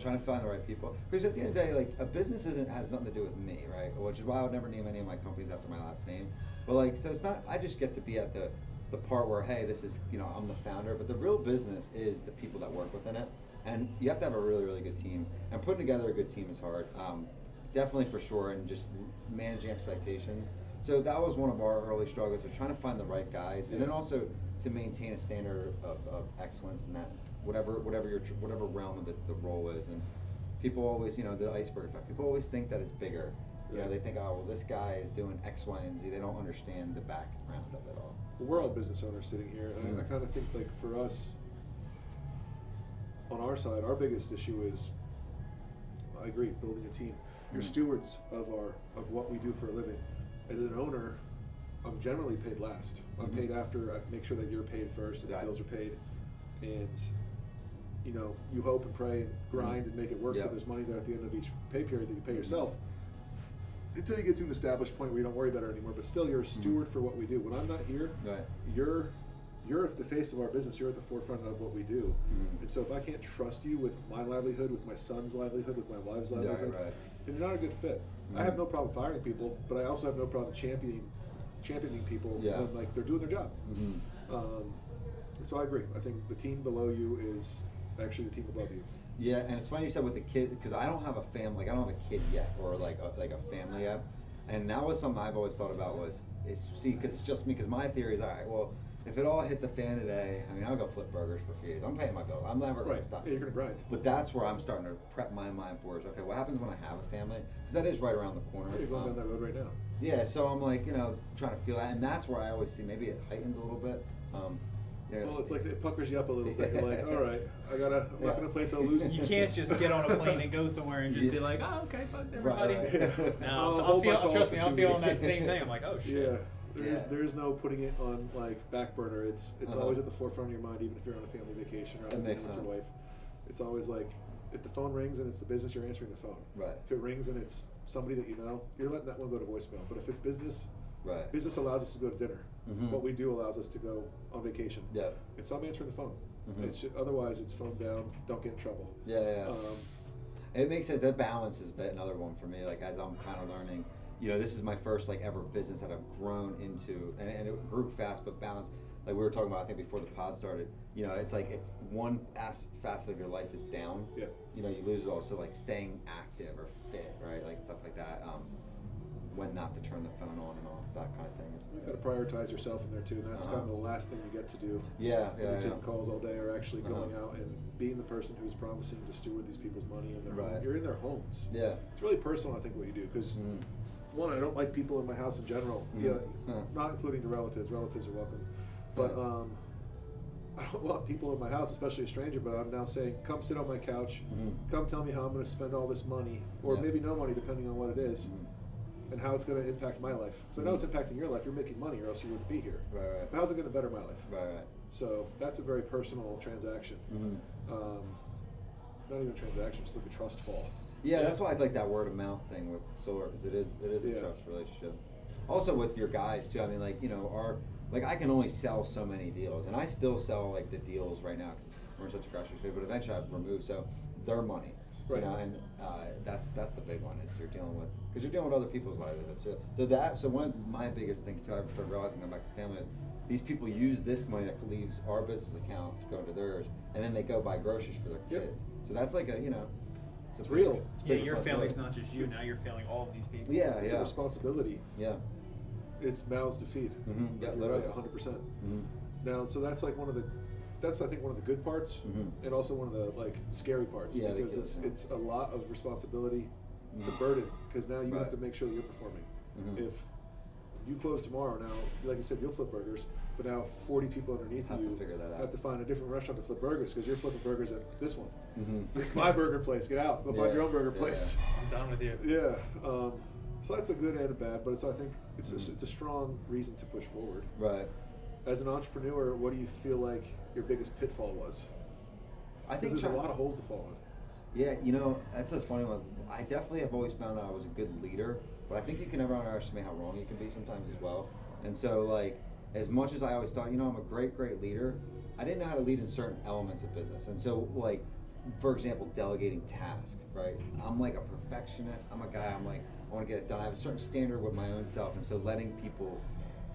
Trying to find the right people. Because at the end of the day, like a business has nothing to do with me, right? Which is why I would never name any of my companies after my last name. But so it's not. I just get to be at the part where, hey, this is I'm the founder. But the real business is the people that work within it, and you have to have a really, really good team. And putting together a good team is hard, definitely for sure. And just managing expectations. So that was one of our early struggles, of trying to find the right guys, and then also to maintain a standard of excellence in that. Whatever realm of the role is, and people always, the iceberg effect. People always think that it's bigger, You know, they think, oh, well, this guy is doing X, Y, and Z. They don't understand the background of it all. Well, we're all business owners sitting here, and I kind of think like for us, on our side, our biggest issue is, I agree, building a team. You're stewards of what we do for a living. As an owner, I'm generally paid last. I'm paid after. I make sure that you're paid first and the bills are paid, and you know, you hope and pray and grind and make it work so there's money there at the end of each pay period that you pay yourself. Until you get to an established point where you don't worry about it anymore, but still you're a steward for what we do. When I'm not here, you're the face of our business. You're at the forefront of what we do. And so if I can't trust you with my livelihood, with my son's livelihood, with my wife's livelihood, then you're not a good fit. I have no problem firing people, but I also have no problem championing people when like they're doing their job. So I agree. I think the team below you is actually the team above you. Yeah, and it's funny you said with the kid, because I don't have a family, like I don't have a kid yet, or like a family yet, and that was something I've always thought about because it's just me, because my theory is, all right, well, if it all hit the fan today, I mean, I'll go flip burgers for a few years. I'm paying my bills. I'm never going to stop. Yeah, you're going to grind. But that's where I'm starting to prep my mind for is, okay, what happens when I have a family? Because that is right around the corner. You're going down that road right now. Yeah, so I'm like, you know, trying to feel that, and that's where I always see maybe it heightens a little bit. Well, it's like it puckers you up a little bit. You're like, all right, I'm not gonna play so loose. You can't just get on a plane and go somewhere and just be like, oh, okay, fuck everybody. No, trust me, I'm feeling that same thing. I'm like, oh shit. Yeah, there's no putting it on like back burner. It's always at the forefront of your mind, even if you're on a family vacation or out with your wife. It's always like, if the phone rings and it's the business, you're answering the phone. Right. If it rings and it's somebody that you know, you're letting that one go to voicemail. But if it's business, business allows us to go to dinner. What we do allows us to go on vacation. Yeah. And so I'm answering the phone. It's just, otherwise it's phone down, don't get in trouble. It makes it, that balance is another one for me, like as I'm kind of learning, you know, this is my first like ever business that I've grown into, and it grew fast but balanced. Like we were talking about, I think before the pod started, you know, it's like if one facet of your life is down, you know, you lose it all. So like staying active or fit, right, like stuff like that. When not to turn the phone on and off, that kind of thing. You've got to prioritize yourself in there too, and that's kind of the last thing you get to do. You're taking calls all day, or actually going out and being the person who's promising to steward these people's money in their home. You're in their homes. It's really personal, I think, what you do, because one, I don't like people in my house in general. Not including the relatives. Relatives are welcome, but I don't want people in my house, especially a stranger. But I'm now saying, come sit on my couch, come tell me how I'm going to spend all this money, or maybe no money, depending on what it is. And how it's going to impact my life. Because I know it's impacting your life. You're making money, or else you wouldn't be here. But how's it going to better my life? So that's a very personal transaction. Not even a transaction, just like a trust fall. Yeah, that's why I like that word of mouth thing with Solar, because it is a trust relationship. Also with your guys too. I mean, like, you know, I can only sell so many deals, and I still sell like the deals right now because we're in such a grocery store. But eventually I've removed their money. You know, and that's the big one is you're dealing with, because you're dealing with other people's livelihood. So one of my biggest things too, I've started realizing, going back to family, these people use this money that leaves our business account to go into theirs, and then they go buy groceries for their kids. So that's like it's real. Your family's not just you. Now you're failing all of these people. It's a responsibility. It's mouths to feed. You're right, 100%. Now, so that's like that's I think one of the good parts, and also one of the like scary parts, because it's a lot of responsibility. It's a burden, because now you have to make sure that you're performing. If you close tomorrow, now like you said, you'll flip burgers, but now 40 people underneath you have to find a different restaurant to flip burgers, because you're flipping burgers at this one. It's my burger place. Get out. Go find your own burger place. I'm done with you. So that's a good and a bad, but I think it's a strong reason to push forward. As an entrepreneur, what do you feel like your biggest pitfall was? I think there's a lot of holes to fall in. Yeah, you know, that's a funny one. I definitely have always found that I was a good leader, but I think you can never underestimate how wrong you can be sometimes as well. And so, like, as much as I always thought, you know, I'm a great leader, I didn't know how to lead in certain elements of business. And so, like, for example, delegating tasks, right? I'm like a perfectionist. I'm a guy, I want to get it done. I have a certain standard with my own self, and so letting people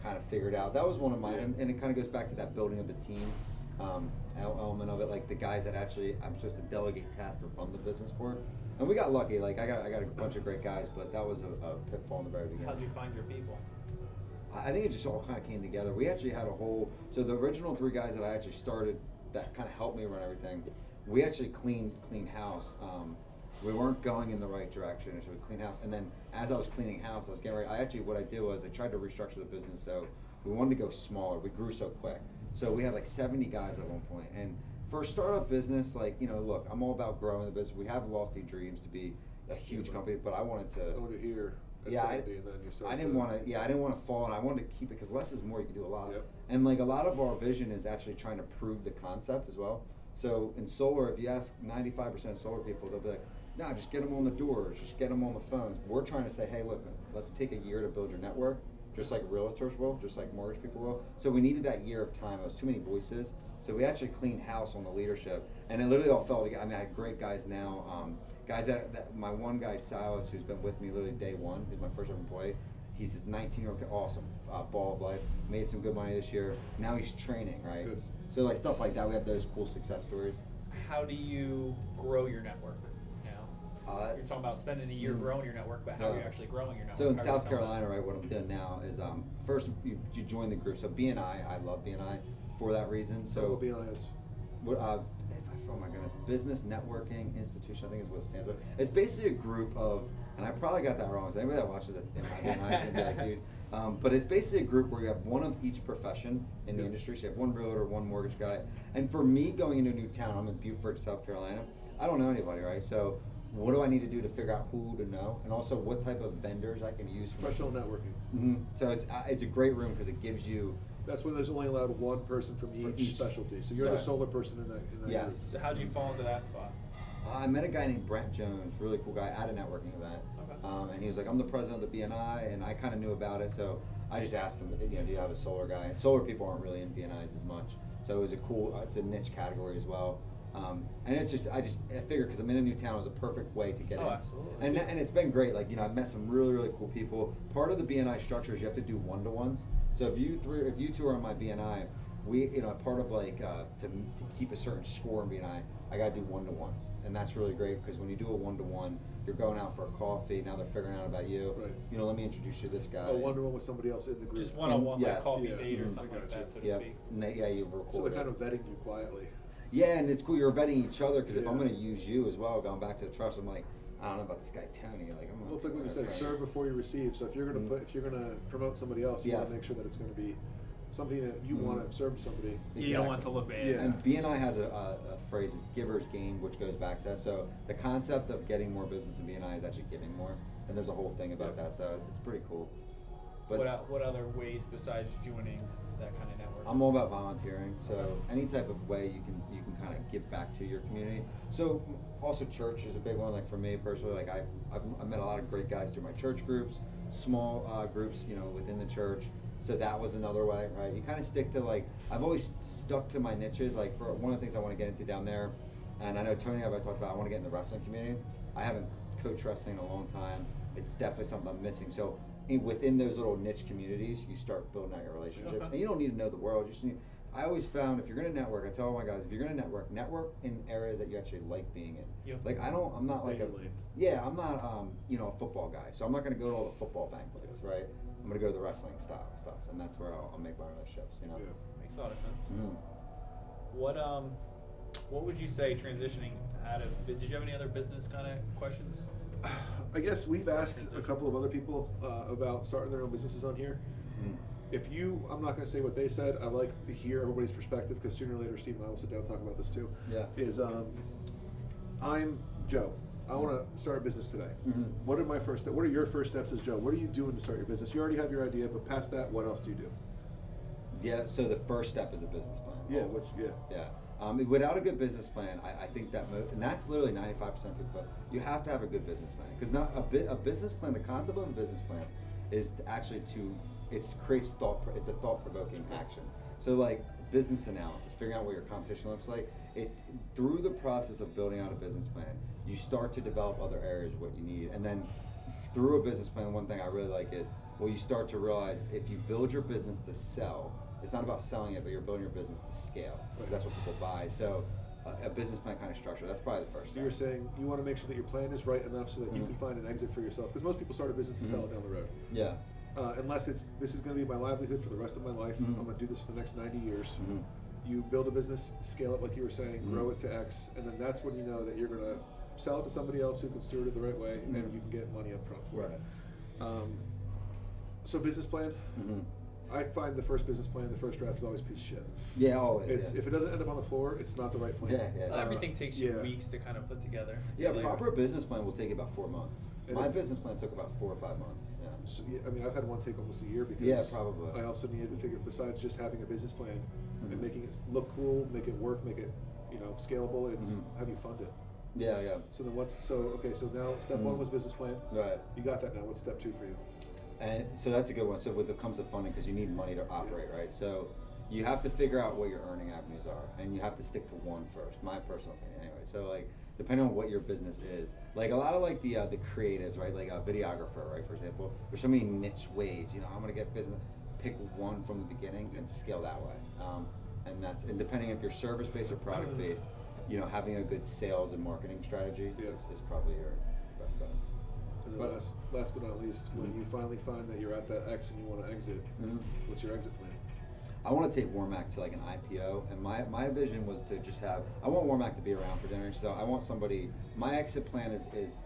kind of figure it out. That was one of my, and it kind of goes back to that building of the team element of it, like the guys that actually I'm supposed to delegate tasks to run the business for. And we got lucky. Like I got a bunch of great guys, but that was a pitfall in the very beginning. How'd you find your people? I think it just all kind of came together. We actually had so the original 3 guys that I actually started that kind of helped me run everything, we actually cleaned house. we weren't going in the right direction, and so we cleaned house. And then as I was cleaning house, I was getting ready. What I did was I tried to restructure the business so we wanted to go smaller. We grew so quick. So we had like 70 guys at one point. And for a startup business, like, look, I'm all about growing the business. We have lofty dreams to be a huge company, but I wanted to. I wanted to hear. I didn't want to fall, and I wanted to keep it because less is more. You can do a lot. Yep. And like a lot of our vision is actually trying to prove the concept as well. So in solar, if you ask 95% of solar people, they'll be like, no, just get them on the doors, just get them on the phones. We're trying to say, hey, look, let's take a year to build your network, just like realtors will, just like mortgage people will. So we needed that year of time. It was too many voices. So we actually cleaned house on the leadership, and it literally all fell together. I mean, I had great guys now. Guys that my one guy, Silas, who's been with me literally day one, he's my first ever employee. He's this 19-year-old, awesome, ball of life, made some good money this year. Now he's training, right? Good. So like stuff like that, we have those cool success stories. How do you grow your network? You're talking about spending a year growing your network, but how are you actually growing your network? So in South Carolina, right, what I'm doing now is first you join the group. So BNI, I love BNI for that reason. So what BNI is? Oh my goodness, Business Networking Institution, I think is what it stands for. It's basically a group of, and I probably got that wrong, so anybody that watches that's in my BNI is going to be like, dude. But it's basically a group where you have one of each profession in the industry. So you have one realtor, one mortgage guy. And for me, going into a new town, I'm in Beaufort, South Carolina, I don't know anybody, right? So what do I need to do to figure out who to know, and also what type of vendors I can use? Professional networking. Mm-hmm. So it's a great room because it gives you. That's when there's only allowed one person from each specialty. So you're the solar person in that yes. group. So how'd you fall into that spot? I met a guy named Brent Jones, really cool guy, at a networking event. Okay. And he was like, I'm the president of the BNI, and I kind of knew about it, so I just asked him, do you have a solar guy? And solar people aren't really in BNIs as much, so it was it's a niche category as well. And it's just, I figured because I'm in a new town, it was a perfect way to get in. Absolutely. And it's been great. Like, I've met some really, really cool people. Part of the BNI structure is you have to do one-to-ones. So if you two are on my BNI, we, part of like to keep a certain score in BNI, I got to do one-to-ones, and that's really great because when you do a one-to-one, you're going out for a coffee. Now they're figuring out about you. Right. Let me introduce you to this guy. Oh, one-to-one with somebody else in the group. Just one-on-one, like yes. coffee Yeah. date or Mhm. something like that, so to Yep. speak. You record. So they're kind of vetting you quietly. Yeah, and it's cool. You're vetting each other because if I'm Yeah. going to use you as well, going back to the trust, I'm like, I don't know about this guy Tony. Like, Well, it's like what you said, serve before you receive. So if you're gonna if you're gonna promote somebody else, you want Yes. to make sure that it's going to be something that you want to serve to somebody. You don't want it to look bad. Yeah. And BNI has a phrase, it's giver's gain, which goes back to that. So the concept of getting more business in BNI is actually giving more, and there's a whole thing about that. So it's pretty cool. But What other ways besides joining that kind of network? I'm all about volunteering, so any type of way you can kind of give back to your community. So also church is a big one. Like for me personally, like I've met a lot of great guys through my church groups, small groups, within the church. So that was another way, right? You kind of stick to I've always stuck to my niches. Like for one of the things I want to get into down there, and I know Tony and I talked about, I want to get in the wrestling community. I haven't coached wrestling in a long time. It's definitely something I'm missing. So within those little niche communities, you start building out your relationships. Okay. And you don't need to know the world. You just need. I always found if you're going to network, I tell all my guys, if you're going to network in areas that you actually like being in. Yep. Like I'm not like a football guy, so I'm not going to go to all the football banquets, right? I'm going to go to the wrestling style stuff, and that's where I'll make my relationships. Yeah. Makes a lot of sense. Mm-hmm. What would you say transitioning out of? Did you have any other business kind of questions? I guess we've asked a couple of other people about starting their own businesses on here. Mm-hmm. I'm not going to say what they said. I like to hear everybody's perspective because sooner or later, Steve and I will sit down and talk about this too. Yeah. I'm Joe. I want to start a business today. Mm-hmm. What are your first steps as Joe? What are you doing to start your business? You already have your idea, but past that, what else do you do? Yeah. So the first step is a business plan. Yeah. Always. Yeah. Without a good business plan, I think that, and that's literally 95% of people, you have to have a good business plan. Because not a business plan, the concept of a business plan is it's a thought-provoking action. So like business analysis, figuring out what your competition looks like, through the process of building out a business plan, you start to develop other areas of what you need. And then through a business plan, one thing I really like is, you start to realize if you build your business to sell, it's not about selling it, but you're building your business to scale. Right. That's what people buy. So a business plan kind of structure, that's probably the first So step. you're saying you want to make sure that your plan is right enough so that you can find an exit for yourself. Because most people start a business to sell it down the road. Yeah. Unless this is going to be my livelihood for the rest of my life. I'm going to do this for the next 90 years. You build a business, scale it like you were saying, grow it to X, and then that's when you know that you're going to sell it to somebody else who can steward it the right way, and Mhm. you can get money up front for Right. it. So business plan. Mm-hmm. I find the first business plan, the first draft is always a piece of shit. Yeah, always. It's yeah. if it doesn't end up on the floor, it's not the right plan. Yeah. Everything takes you yeah. weeks to kind of put together. Yeah, Like, proper business plan will take about 4 months. And My if- business plan took about 4 or 5 months. Yeah. So, yeah, I mean, I've had one take almost a year because Yeah, probably. I also needed to figure, besides just having a business plan Mhm. and making it look cool, make it work, make it scalable. It's Mhm. how do you fund it? Yeah. So then so now step Mhm. 1 was business plan. Right. You got that now. What's step 2 for you? And so that's a good one. So when it comes to funding, because you need money to operate, right? So you have to figure out what your earning avenues are, and you have to stick to one first. My personal opinion, anyway. So like, depending on what your business is, like a lot of like the creatives, right? Like a videographer, right? For example, there's so many niche ways. I'm gonna get business. Pick one from the beginning and scale that way. And depending if you're service based or product based, having a good sales and marketing strategy is probably your best bet. And then But- last but not least, when Mhm. you finally find that you're at that X and you want to exit, Mhm. what's your exit plan? I want to take Warmac to like an IPO, and my vision was to just I want Warmac to be around for generations. So I want somebody. My exit plan is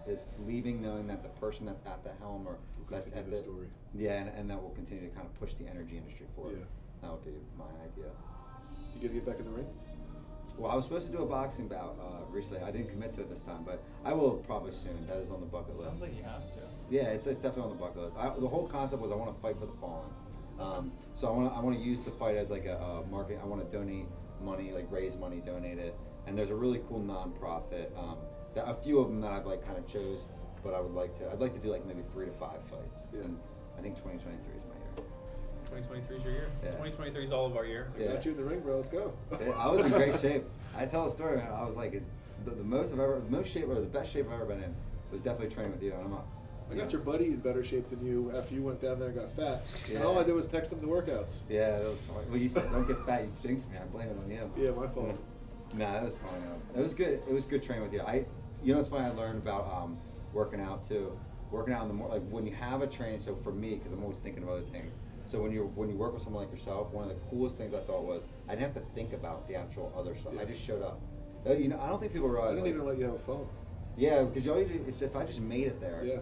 leaving, knowing that the person that's at the helm or that's continue at the the story. Yeah, and that will continue to kind of push the energy industry forward. Yeah. That would be my idea. You gonna get back in the ring? Well, I was supposed to do a boxing bout recently. I didn't commit to it this time, but I will probably soon. That is on the bucket list. Sounds like you have to. Yeah, it's definitely on the bucket list. The whole concept was I want to fight for the fallen. So I want to use the fight as like a market. I want to donate money, like raise money, donate it. And there's a really cool nonprofit. A few of them that I've like kind of chose, but I'd like to do like maybe 3 to 5 fights. Yeah. And I think 2023 is my year. 2023 is your year. Yeah. 2023 is all of our year. I got you in the ring, bro. Let's go. I was in great shape. I tell a story, man. I was like, the most shape or the best shape I've ever been in was definitely training with you. And I got your buddy in better shape than you after you went down there and got fat. Yeah. And all I did was text him the workouts. Yeah, that was fun. Well, you said don't get fat. You jinxed me. I blame it on you. Yeah, my fault. Nah, that was fun. It was good. It was good training with you. It's funny. I learned about working out too. Working out in the more like when you have a train. So for me, because I'm always thinking of other things. So when you work with someone like yourself, one of the coolest things I thought was I didn't have to think about the actual other stuff. Yeah. I just showed up. I don't think people I realize. didn't like, even let you have a phone. Yeah, because all you do is if I just made it there. Yeah.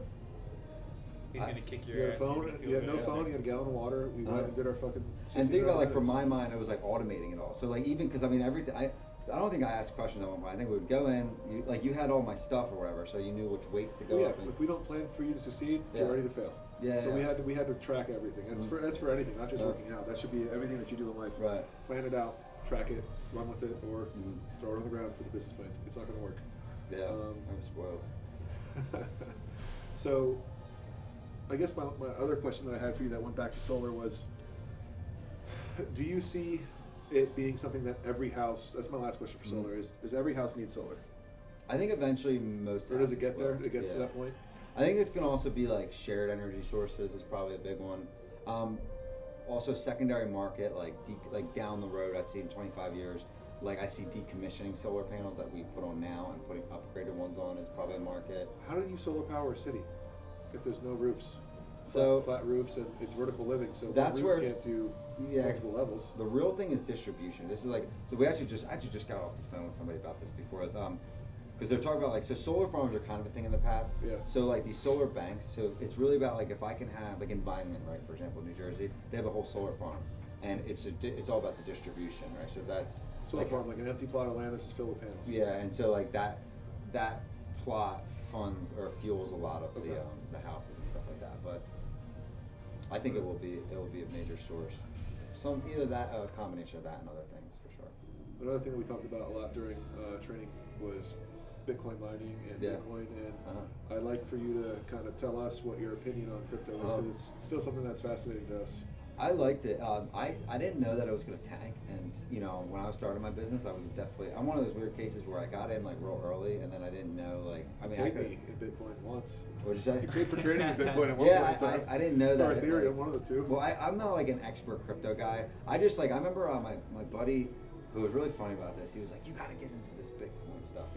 He's gonna kick You your had a ass. phone. and You had no feel phone. good. You had a gallon of water. We went and did our fucking. And think about like from minutes. my mind, it was like automating it all. So like even because I mean everything I don't think I asked questions at one point. I think we would go in, you had all my stuff or whatever, so you knew which weights to go Yeah, up. And, if we don't plan for you to succeed, Yeah. you're ready to fail. Yeah, So yeah. we had to track everything. That's for anything, not just Yeah. working out. That should be everything that you do in life. Right. Plan it out, track it, run with it, or Mhm. throw it on the ground for the business plan. It's not going to work. Yeah, Um, I'm spoiled. So, I guess my other question that I had for you that went back to solar was, do you see it being something that every house, that's my last question for solar, is every house need solar? I think eventually most. Or does houses it get there? will. It gets to Yeah. that point? I think it's gonna also be like shared energy sources is probably a big one. Also secondary market, like down the road, I'd see in 25 years, like I see decommissioning solar panels that we put on now and putting upgraded ones on is probably a market. How do you solar power a city if there's no roofs? So- flat roofs and it's vertical living, so That's one roof where- can't do Yeah. multiple levels. The real thing is distribution. This is like so. I actually just got off the phone with somebody about this before. Because they're talking about so solar farms are kind of a thing in the past. Yeah. So like these solar banks. So it's really about like if I can have like in Vineland, right? For example, New Jersey, they have a whole solar farm, and it's all about the distribution, right? So that's Solar farm, like an empty plot of land that's just filled with panels. Yeah, and so like that plot funds or fuels a lot of Okay. the houses and stuff like that. But I think it will be a major source. Either that, a combination of that and other things for sure. Another thing that we talked about a lot during training was Bitcoin mining and Yeah. Bitcoin, and Uh-huh. I'd like for you to kind of tell us what your opinion on crypto is, because it's still something that's fascinating to us. I liked it. I didn't know that it was going to tank, and when I was starting my business, I'm one of those weird cases where I got in like real early, and then I didn't know I Paid could. me in Bitcoin once. What'd you say? You paid for trading in Bitcoin at one Yeah, point in time. I didn't know that. Or Ethereum, one of the two. Well, I'm not like an expert crypto guy. I just I remember my buddy who was really funny about this. He was like, "You got to get into this Bitcoin stuff,"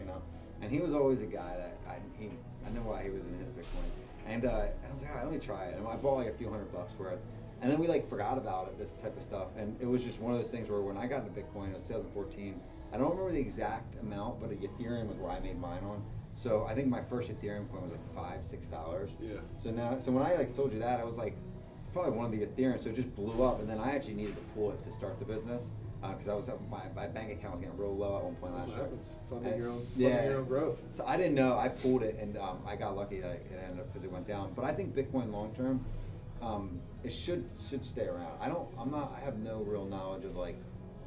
And he was always a guy that I know why he was into Bitcoin. And I was like, all right, let me try it. And I bought like a few $100 for it. And then we forgot about it, this type of stuff. And it was just one of those things where when I got into Bitcoin, it was 2014. I don't remember the exact amount, but Ethereum was where I made mine on. So I think my first Ethereum coin was like $5-6. Yeah. So when I like told you that, I was like, probably one of the Ethereum, so it just blew up, and then I actually needed to pull it to start the business because I was my bank account was getting real low at one point That's last what year. happens. Funding your own, Yeah. growth. So I didn't know. I pulled it, and I got lucky that it ended up because it went down. But I think Bitcoin long term, it should stay around. I have no real knowledge of like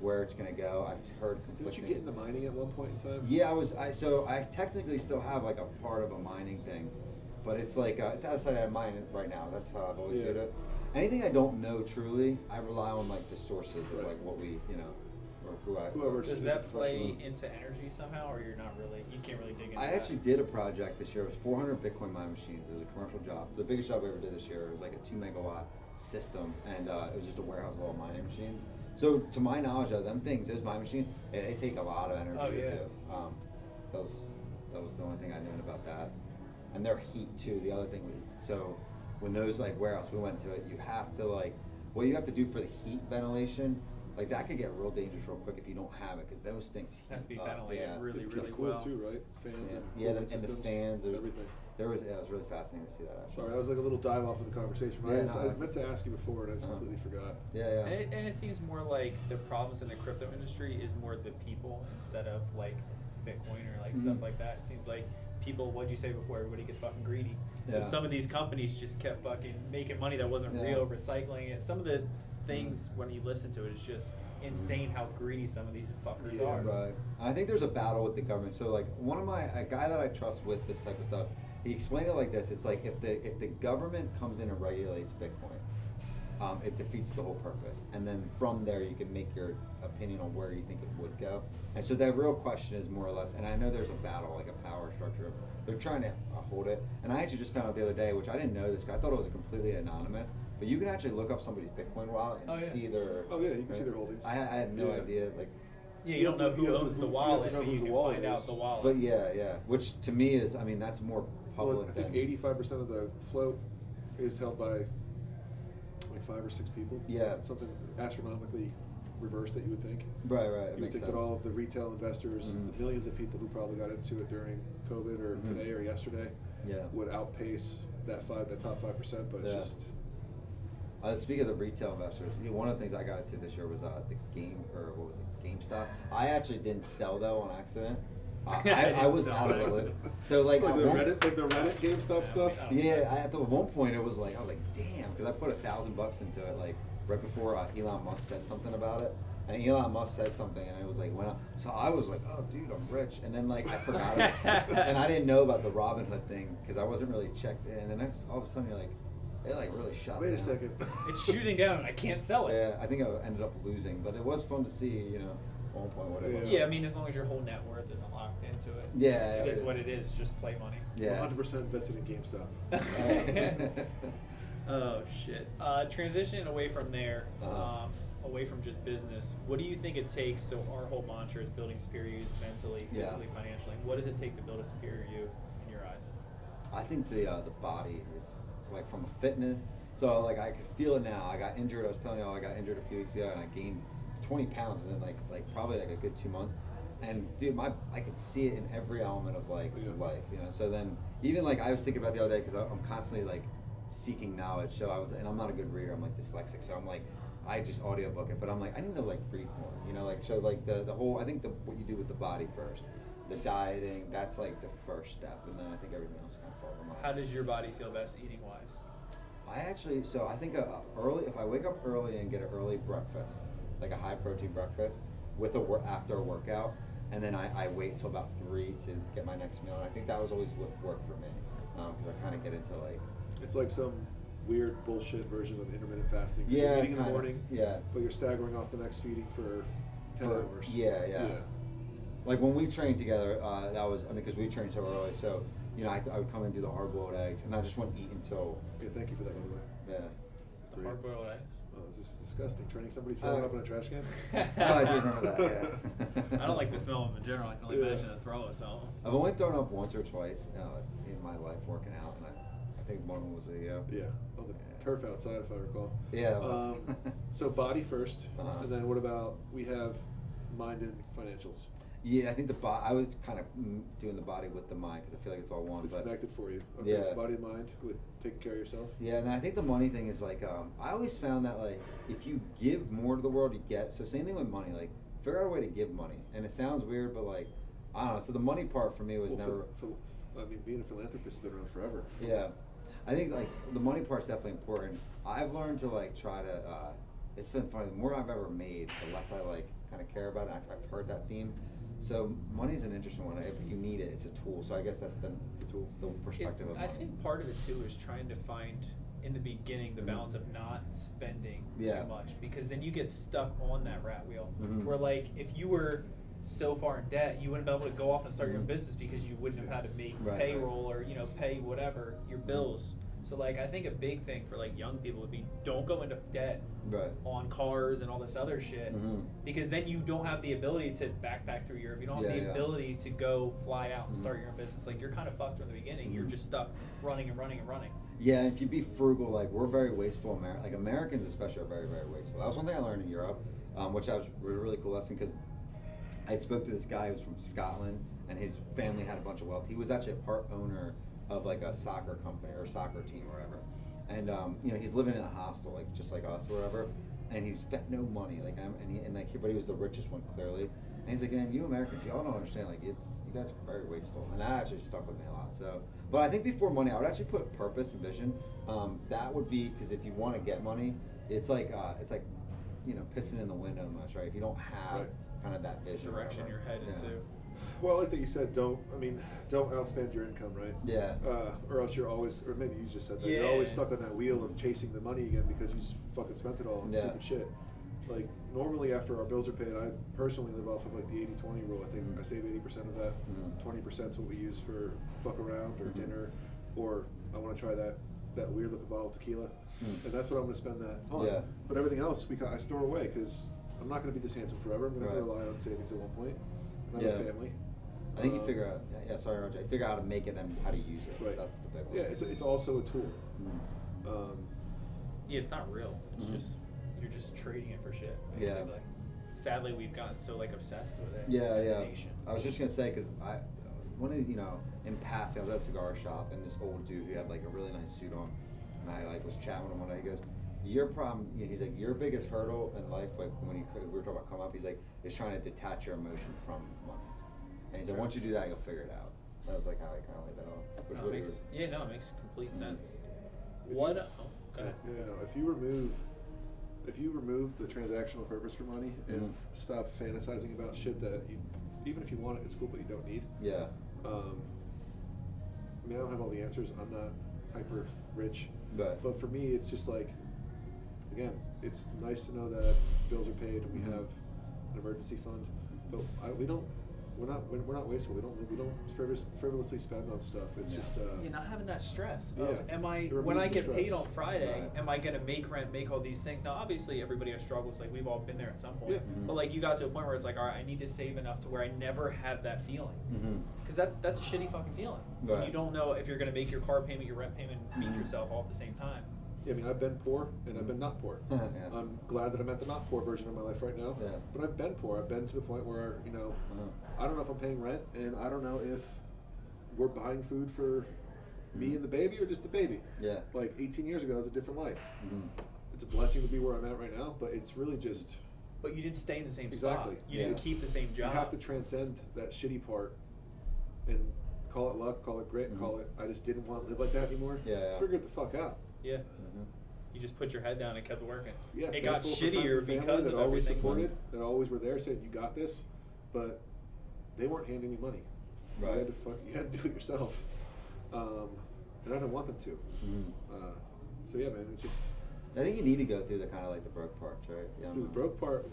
where it's gonna go. I've heard Didn't conflicting. you get into mining at one point in time? Yeah, I technically still have like a part of a mining thing, but it's like it's out of sight, out of mind right now. That's how I've always did it. Anything I don't know truly, I rely on like the sources of like what we, or Whoever. Does that play into energy somehow, or you're not really? You can't really dig into I that? actually did a project this year. It was 400 Bitcoin mining machines. It was a commercial job. The biggest job we ever did this year. It was like a 2 megawatt system, and it was just a warehouse of all mining machines. So to my knowledge of them things, those mining machines, they take a lot of energy to do. That was the only thing I knew about that. And their heat too. The other thing was, so when those like warehouse, we went to it, you have to like, what you have to do for the heat ventilation, like that could get real dangerous real quick if you don't have it, because those things heat Has to be up. ventilated really, It's really cool well. too, right? Fans and Yeah, cooling and the systems, fans, everything. It was really fascinating to see that. Actually. Sorry, I was like a little dive off of the conversation. But Yeah, I meant to ask you before, and I just completely forgot. Yeah. And it seems more like the problems in the crypto industry is more the people instead of like Bitcoin or like stuff like that. It seems like people, what'd you say before, everybody gets fucking greedy. So Yeah. some of these companies just kept fucking making money that wasn't real, recycling it. Some of the things, when you listen to it, it's just insane how greedy some of these fuckers are. Right. I think there's a battle with the government. So like a guy that I trust with this type of stuff, he explained it like this. It's like if the government comes in and regulates Bitcoin, it defeats the whole purpose. And then from there you can make your opinion on where you think it would go. And so the real question is more or less, and I know there's a battle, like a power structure. They're trying to hold it. And I actually just found out the other day, which I didn't know this, I thought it was completely anonymous, but you can actually look up somebody's Bitcoin wallet and see their... Oh yeah, you can see their holdings. I had no idea, like... Yeah, you don't know who owns the wallet, but you can find out is. the wallet. But yeah, which to me is, I mean, that's more public Well, I think 85% of the float is held by like 5 or 6 people. Yeah. It's something astronomically reversed that you would think. Right. You It would makes think sense. that all of the retail investors, the millions of people who probably got into it during COVID or today or yesterday, would outpace that top 5%. But it's just. Speaking of the retail investors, one of the things I got into this year was GameStop. I actually didn't sell though on accident. I was out of it. So like Like at the one- Reddit GameStop stuff. Yeah, at one point I was like, damn, because I put $1,000 into it, like right before Elon Musk said something about it, and Elon Musk said something, and it was like went up. So I was like, oh dude, I'm rich, and then like I forgot it, and I didn't know about the Robinhood thing because I wasn't really checked in, and then all of a sudden you're like, it like really shot. Wait down. a second. It's shooting down and I can't sell it. Yeah, I think I ended up losing, but it was fun to see, at one point what it was. Yeah, I mean, as long as your whole net worth isn't locked into it. Yeah, It is what it is. It's just play money. Yeah. 100% invested in GameStop. Oh shit. Transition away from there, away from just business. What do you think it takes? So our whole mantra is building superior you mentally, physically, financially. What does it take to build a superior you in your eyes? I think the body is like from a fitness. So like I could feel it now. I got injured. I was telling y'all I got injured a few weeks ago, and I gained 20 pounds in like probably like a good 2 months. And dude, I could see it in every element of like life, So then even like I was thinking about the other day because I'm constantly like seeking knowledge. So and I'm not a good reader. I'm like dyslexic. So I'm like, I just audiobook it, but I'm like, I need to like read more, so like the whole, I think what you do with the body first, the dieting, that's like the first step. And then I think everything else kind of falls in line. How does your body feel best eating wise? I think if I wake up early and get an early breakfast, like a high protein breakfast with after a workout, and then I wait until about 3 to get my next meal. And I think that was always what worked for me, because I kind of get into like. It's like some weird bullshit version of intermittent fasting. Yeah, You're eating in the kinda, morning, yeah. but you're staggering off the next feeding for 10 hours. Yeah. Like when we trained together, that was, because we trained so early, so, I would come and do the hard-boiled eggs, and I just wouldn't eat until... Yeah, thank you for that, by the way. Yeah. The hard-boiled eggs. Oh, this is disgusting. Training somebody throwing up in a trash can? I do remember that, yeah. I don't like the smell of them in general. I can only imagine a throw smell. I've only thrown up once or twice in my life working out, and I think one of them was video. Yeah, on the turf outside, if I recall. Yeah, it was. So body first, and then what about, we have mind and financials. Yeah, I think I was kind of doing the body with the mind because I feel like it's all one. It's but connected for you. Okay, yeah, it's body and mind with taking care of yourself. yeah, and I think the money thing is like I always found that like if you give more to the world, you get. So same thing with money. Like figure out a way to give money, and it sounds weird, but like I don't know. So the money part for me was never. I mean, being a philanthropist has been around forever. Yeah, I think like the money part's definitely important. I've learned to like try to. It's been funny. The more I've ever made, the less I like kind of care about it. I've heard that theme. So money's an interesting one. If you need it, it's a tool. So I guess that's it's a tool. The perspective of money. I think part of it too is trying to find in the beginning the balance of not spending too much, because then you get stuck on that rat wheel where like if you were so far in debt, you wouldn't be able to go off and start your own business because you wouldn't have had to make payroll or pay whatever your bills. So like I think a big thing for like young people would be don't go into debt on cars and all this other shit, because then you don't have the ability to backpack through Europe. You don't have the ability to go fly out and start your own business. Like you're kind of fucked from the beginning. You're just stuck running and running and running. Yeah, and if you be frugal, like we're very wasteful. Like Americans especially are very, very wasteful. That was one thing I learned in Europe, which was a really cool lesson because I spoke to this guy who was from Scotland and his family had a bunch of wealth. He was actually a part owner of like a soccer company or soccer team or whatever, and he's living in a hostel like just like us or whatever, and he spent no money but he was the richest one clearly, and he's like, man, you Americans, y'all don't understand, like you guys are very wasteful, and that actually stuck with me a lot. So, but I think before money, I would actually put purpose and vision. That would be because if you want to get money, it's like pissing in the wind almost, right? If you don't have kind of that vision, direction you're headed to. Well, I like that you said don't outspend your income, right? Yeah. Or else you're always, or maybe you just said that, you're always stuck on that wheel of chasing the money again because you just fucking spent it all on stupid shit. Like, normally after our bills are paid, I personally live off of like the 80-20 rule. I think I save 80% of that. 20% is what we use for fuck around or dinner, or I want to try that weird looking bottle of tequila. And that's what I'm going to spend that on. Yeah. But everything else, I store away because I'm not going to be this handsome forever. I'm going to have to rely on savings at one point. I have a family. I think you figure out. Sorry, Roger. Figure out how to make it and how to use it. Right. That's the big one. Yeah, it's also a tool. It's not real. It's just you're just trading it for shit. Basically. Yeah. Sadly, we've gotten so like obsessed with it. Yeah. I was just gonna say because in passing, I was at a cigar shop and this old dude who had like a really nice suit on, and I like was chatting with him one day. He goes, your problem, he's like, your biggest hurdle in life, like when we were talking about come up, he's like, is trying to detach your emotion from money. And he's like, once you do that, you'll figure it out. That was like how I kind of laid that on. It makes complete sense. Go ahead. If you remove the transactional purpose for money and stop fantasizing about shit that even if you want it, it's cool, but you don't need. Yeah. I don't have all the answers. I'm not hyper rich. But for me, it's just like, again, it's nice to know that bills are paid and we have an emergency fund, but we're not wasteful. We don't frivolously spend on stuff. It's just not having that stress of when I get paid on Friday, am I gonna make rent, make all these things? Now obviously everybody has struggles, like we've all been there at some point. But like you got to a point where it's like, all right, I need to save enough to where I never have that feeling. Because that's a shitty fucking feeling. Right. You don't know if you're gonna make your car payment, your rent payment, feed yourself all at the same time. Yeah, I mean, I've been poor and I've been not poor. I'm glad that I'm at the not poor version of my life right now. Yeah. But I've been poor. I've been to the point where, I don't know if I'm paying rent and I don't know if we're buying food for me and the baby or just the baby. Yeah. Like 18 years ago, it was a different life. It's a blessing to be where I'm at right now, but it's really just... But you didn't stay in the same spot. You didn't keep the same job. You have to transcend that shitty part and call it luck, call it grit, call it, I just didn't want to live like that anymore. Figure it the fuck out. Yeah. You just put your head down and kept working. Yeah, it got shittier because of always supported, that always were there, said you got this, but they weren't handing me money. Right. You had to do it yourself, and I didn't want them to. So yeah, man, it's just. I think you need to go through the kind of like the broke part, right? Yeah. Through the broke part,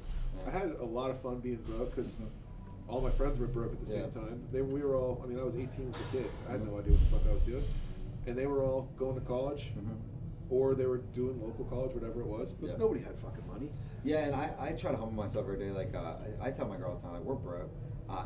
I had a lot of fun being broke because all my friends were broke at the same time. We were all. I mean, I was 18 as a kid. I had no idea what the fuck I was doing, and they were all going to college. Or they were doing local college, whatever it was, but nobody had fucking money. Yeah, and I try to humble myself every day. Like I tell my girl all the time, like we're broke,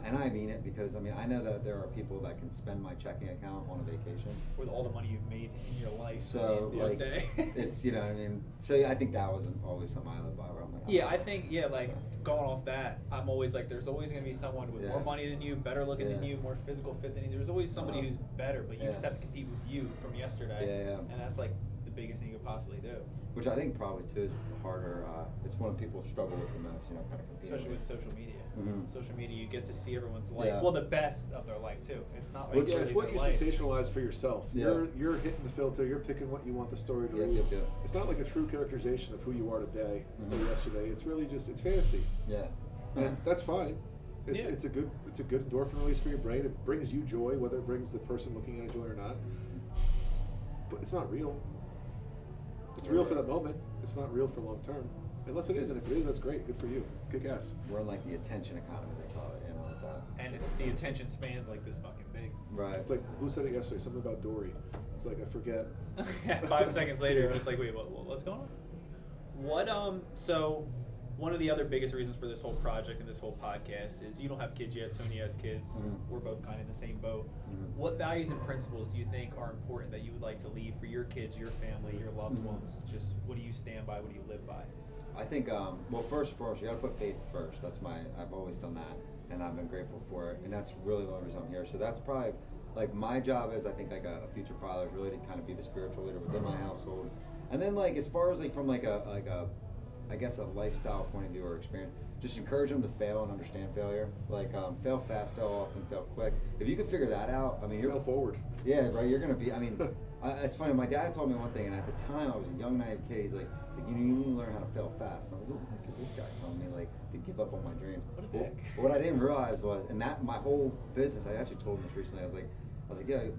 And I mean it, because I mean I know that there are people that can spend my checking account on a vacation with all the money you've made in your life. So the like day. it's, you know what I mean. So I think that was always something I lived by, where I'm like, Yeah, I think, like going off that, I'm always like, there's always going to be someone with more money than you, better looking than you, more physical fit than you. There's always somebody who's better, but you just have to compete with you from yesterday. And that's like the biggest thing you could possibly do. Which I think probably too is harder. It's one people struggle with the most, you know, kind of competing. Especially with social media. Mm-hmm. Social media, you get to see everyone's life. Well, the best of their life too. It's not like it's what you life. sensationalize for yourself. You're hitting the filter. You're picking what you want the story to read. It's not like a true characterization of who you are today or yesterday. It's really just it's fantasy. And that's fine. It's a good endorphin release for your brain. It brings you joy, whether it brings the person looking at it joy or not. But it's not real. It's real for that moment. It's not real for long term. Unless it is, and if it is, that's great. Good for you. Kick ass. We're in like the attention economy, they call it, you know, like that. And it's the attention span's like this fucking big. Right. It's like, who said it yesterday? Something about Dory. It's like, I forget. 5 seconds later, you're just like, wait, what's going on? So one of the other biggest reasons for this whole project and this whole podcast is you don't have kids yet. Tony has kids. We're both kind of in the same boat. What values and principles do you think are important that you would like to leave for your kids, your family, your loved ones? Just what do you stand by? What do you live by? I think, well, first, you got to put faith first. I've always done that, and I've been grateful for it, and that's really the only reason I'm here. So that's probably, like, my job is, I think, like a future father is really to kind of be the spiritual leader within my household. And then, like, as far as, like, from, like, I guess a lifestyle point of view or experience, just encourage them to fail and understand failure. Like, fail fast, fail often, fail quick. If you can figure that out, I mean, you're... Fail forward. Yeah, right, you're going to be, I mean... it's funny, my dad told me one thing, and at the time I was a young, naive kid. He's like, you need to learn how to fail fast. And I'm like, what the heck is this guy telling me, like, to give up on my dreams? What a dick. What I didn't realize was, and that my whole business, I actually told him this recently, I was like, yeah,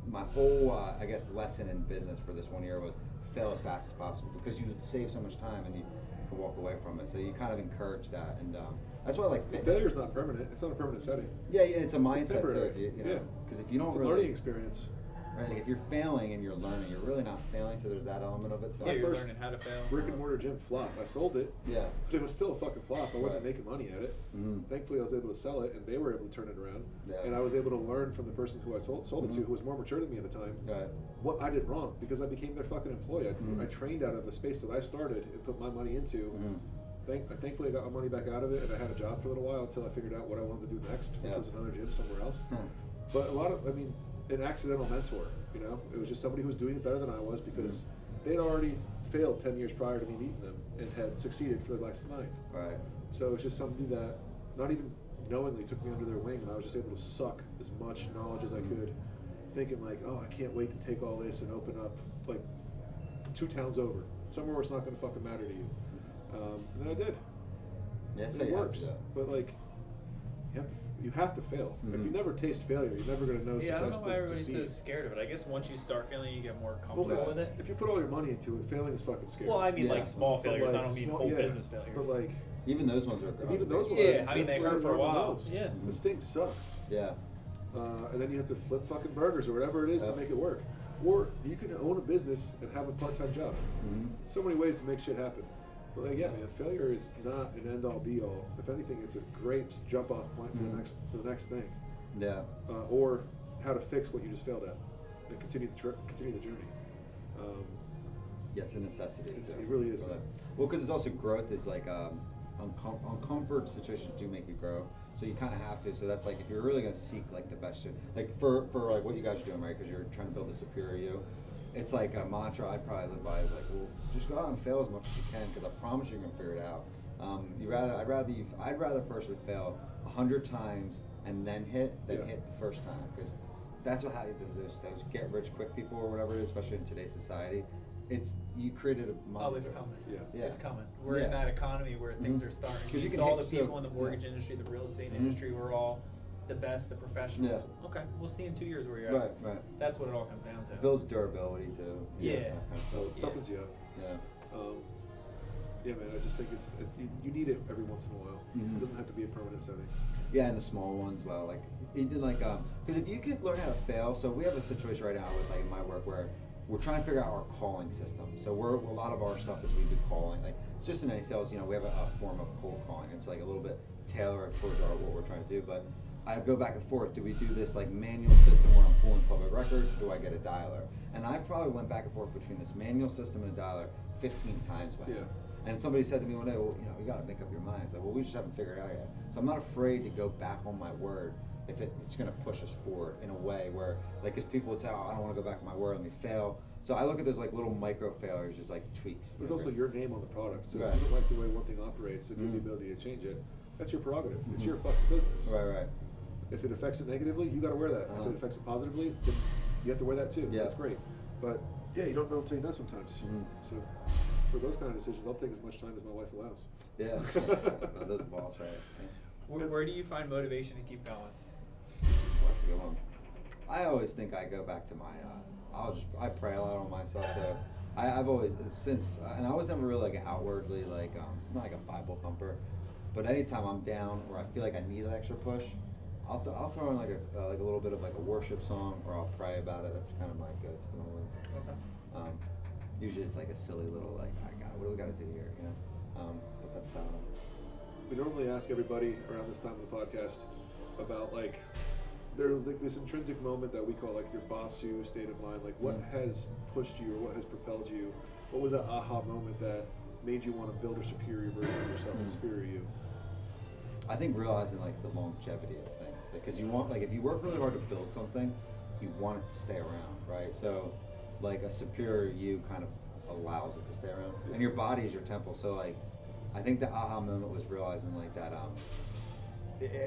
my whole, I guess, lesson in business for this 1 year was fail as fast as possible, because you save so much time and you can walk away from it. So you kind of encourage that, and that's why I like fitness. Failure's not permanent. It's not a permanent setting. Yeah, it's a mindset too. Temporary. If you know, because if you don't it's a really learning experience. Right, like if you're failing and you're learning, you're really not failing, so there's that element of it too. Yeah, you're learning how to fail. Brick and mortar gym flopped. I sold it. Yeah. But it was still a fucking flop. I wasn't making money at it. Thankfully, I was able to sell it, and they were able to turn it around. Yeah. And I was able to learn from the person who I sold it to, who was more mature than me at the time, Right. what I did wrong, because I became their fucking employee. I trained out of a space that I started and put my money into. Thankfully, I got my money back out of it, and I had a job for a little while until I figured out what I wanted to do next, which was another gym somewhere else. But an accidental mentor, you know? It was just somebody who was doing it better than I was, because they'd already failed 10 years prior to me meeting them and had succeeded for the last 9. Right. So it was just somebody that not even knowingly took me under their wing, and I was just able to suck as much knowledge as I could, thinking like, oh, I can't wait to take all this and open up like 2 towns over, somewhere where it's not going to fucking matter to you. And then I did. Yeah, so it works, but like you have to fail. If you never taste failure, you're never going to know. Yeah, I don't know why everybody's so scared of it. I guess once you start failing, you get more comfortable with it. If you put all your money into it, failing is fucking scary. Well, I mean, like small failures. I don't mean whole business failures. But like even those ones are. Even those ones. Yeah, I mean they hurt for a while. Yeah, this thing sucks. Yeah. And then you have to flip fucking burgers or whatever it is to make it work. Or you can own a business and have a part-time job. So many ways to make shit happen. But like, yeah, man, failure is not an end-all, be-all. If anything, it's a great jump-off point for the next thing. Yeah. Or how to fix what you just failed at and continue the journey. Yeah, it's a necessity. It really is. Well, because it's also growth is like uncomfort situations do make you grow, so you kind of have to. So that's like if you're really gonna seek like the best shit, like for like what you guys are doing, right? Because you're trying to build a superior you. It's like a mantra I'd probably live by is like, well, just go out and fail as much as you can, because I promise you're gonna figure it out. I'd rather personally fail 100 times and then hit than hit the first time, because that's what those get rich quick people or whatever it is, especially in today's society. You created a monster. Oh, it's coming. Yeah. It's coming. We're in that economy where things are starting. You saw the people in the mortgage industry, the real estate industry, we're all the best, the professionals. Yeah. Okay, we'll see in 2 years where you're at. Right. That's what it all comes down to. Builds durability too. Yeah. Toughens you up. Yeah. Yeah, man. I just think you need it every once in a while. It doesn't have to be a permanent setting. Yeah, and the small ones, well, like even like because if you can learn how to fail. So we have a situation right now with like in my work where we're trying to figure out our calling system. So a lot of our stuff is we do calling. Like it's just in any sales, we have a form of cold calling. It's like a little bit tailored towards what we're trying to do. But I go back and forth. Do we do this like manual system where I'm pulling public records, or do I get a dialer? And I probably went back and forth between this manual system and a dialer 15 times by now. And somebody said to me one day, well, you got to make up your mind. I said, well, we just haven't figured it out yet. So I'm not afraid to go back on my word if it's going to push us forward in a way where, like, because people would say, oh, I don't want to go back on my word, let me fail. So I look at those like little micro failures, just like tweaks. There's also your name on the product. So right. if you don't like the way one thing operates and you have the ability to change it, that's your prerogative. It's your fucking business. Right. If it affects it negatively, you got to wear that. If it affects it positively, then you have to wear that too. Yeah. That's great. But yeah, you don't know until you know sometimes. So for those kind of decisions, I'll take as much time as my wife allows. Yeah. Those balls, right. Yeah. Where do you find motivation to keep going? Well, that's a good one. I always think I go back to my, I pray a lot on myself. So I've always, and I was never really like outwardly like, not like a Bible thumper, but anytime I'm down or I feel like I need an extra push, I'll throw in like a little bit of like a worship song, or I'll pray about it. That's kind of my go-to always. Okay. Usually it's like a silly little like, what do we got to do here, But that's how. We normally ask everybody around this time of the podcast about like, there was like this intrinsic moment that we call like your Basu state of mind. Like what has pushed you or what has propelled you? What was that aha moment that made you want to build a superior version of yourself, a superior you? I think realizing like the longevity of things, because you want, like, if you work really hard to build something, you want it to stay around, right? So like a superior you kind of allows it to stay around, and your body is your temple. So like, I think the aha moment was realizing like that,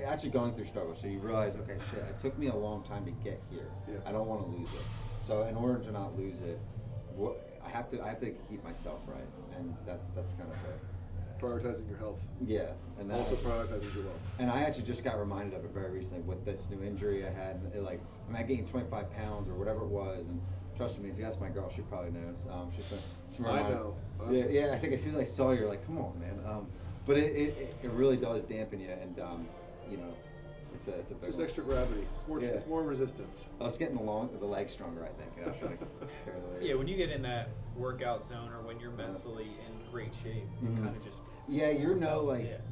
actually going through struggle. So you realize, okay, shit, it took me a long time to get here. I don't want to lose it. So in order to not lose it, I have to keep myself right, and that's kind of it. Prioritizing your health. Yeah, and also prioritizing your wealth. And I actually just got reminded of it very recently with this new injury I had. And I gained 25 pounds or whatever it was, and trust me, if you ask my girl, she probably knows. She I know. Yeah, I think as soon as I saw you, you're like, come on, man. But it really does dampen you, and it's a big It's just one. extra gravity. It's more resistance. I was getting the legs stronger, I think. I was trying to carry the weight. Yeah, when you get in that workout zone or when you're mentally in great shape, you kind of just. Yeah,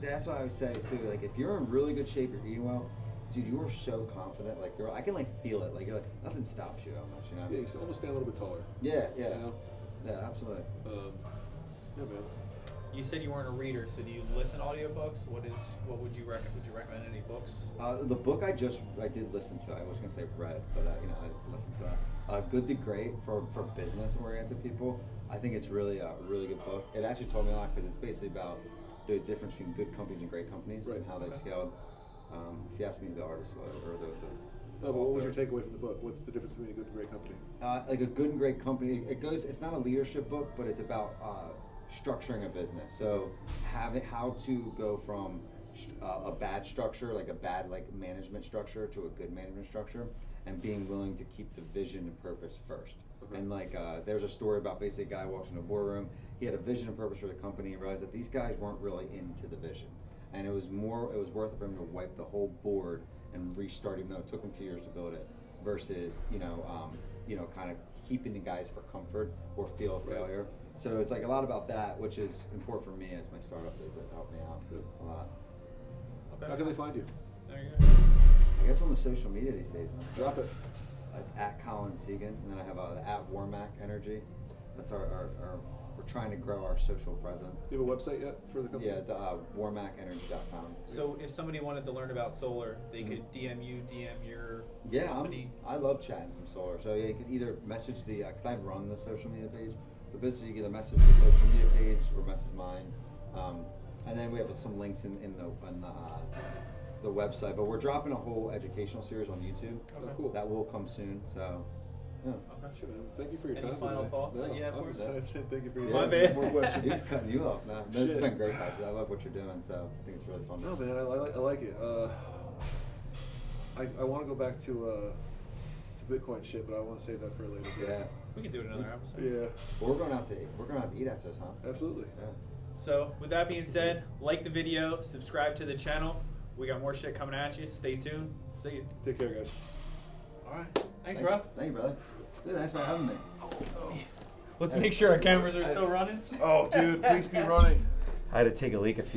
that's what I would say too. Like, if you're in really good shape, you're eating well, dude, you are so confident. Like, I can like feel it. Like, you're like, nothing stops you almost, Yeah, you almost stand a little bit taller. Yeah. You know? Yeah, absolutely. Yeah, man. You said you weren't a reader, so do you listen to audiobooks? What would you recommend? Would you recommend any books? The book I did listen to. I was gonna say read, but I listened to that. Good to Great for business-oriented people. I think it's really a really good book. It actually told me a lot because it's basically about the difference between good companies and great companies and how they've scaled. If you ask me, the artist or the No, but what was your takeaway from the book? What's the difference between a good and great company? Like a good and great company, it's not a leadership book, but it's about structuring a business. So how to go from a bad structure, like a bad management structure, to a good management structure, and being willing to keep the vision and purpose first. Okay. And there's a story about basically a guy walks into a boardroom. He had a vision and purpose for the company. He realized that these guys weren't really into the vision, and it was worth it for him to wipe the whole board and restart, even though it took him 2 years to build it, versus kind of keeping the guys for comfort or feel of failure. So it's like a lot about that, which is important for me as my startup is. It helped me out a lot. Okay. How can they find you? There you go. I guess on the social media these days. Drop it. It's at Colin Segan, and then I have at Warmac Energy. That's our we're trying to grow our social presence. Do you have a website yet for the company? Yeah, warmacenergy.com. So if somebody wanted to learn about solar, they could DM your company. I love chatting some solar. So you can either message because I run the social media page. The business, you can either message the social media page or message mine. And then we have some links in the website. But we're dropping a whole educational series on YouTube. Okay. Cool. That will come soon. So. Yeah. Okay. Sure, man. Thank you for your Any time. final today. thoughts that you have for us? Thank you for your My time. bad. More questions. He's cutting you off now. This has been great, guys. I love what you're doing, so I think it's really fun. No, man, I like it. I want to go back to Bitcoin shit, but I want to save that for later. Yeah. We can do it another episode. Yeah. Well, we're going out to eat after this, huh? Absolutely. Yeah. So with that being said, like the video, subscribe to the channel. We got more shit coming at you. Stay tuned. See you. Take care, guys. All right. Thanks, bro. Thank you, brother. Thanks for having me. Let's make sure our cameras are still running. Oh, dude, please be running. I had to take a leak a few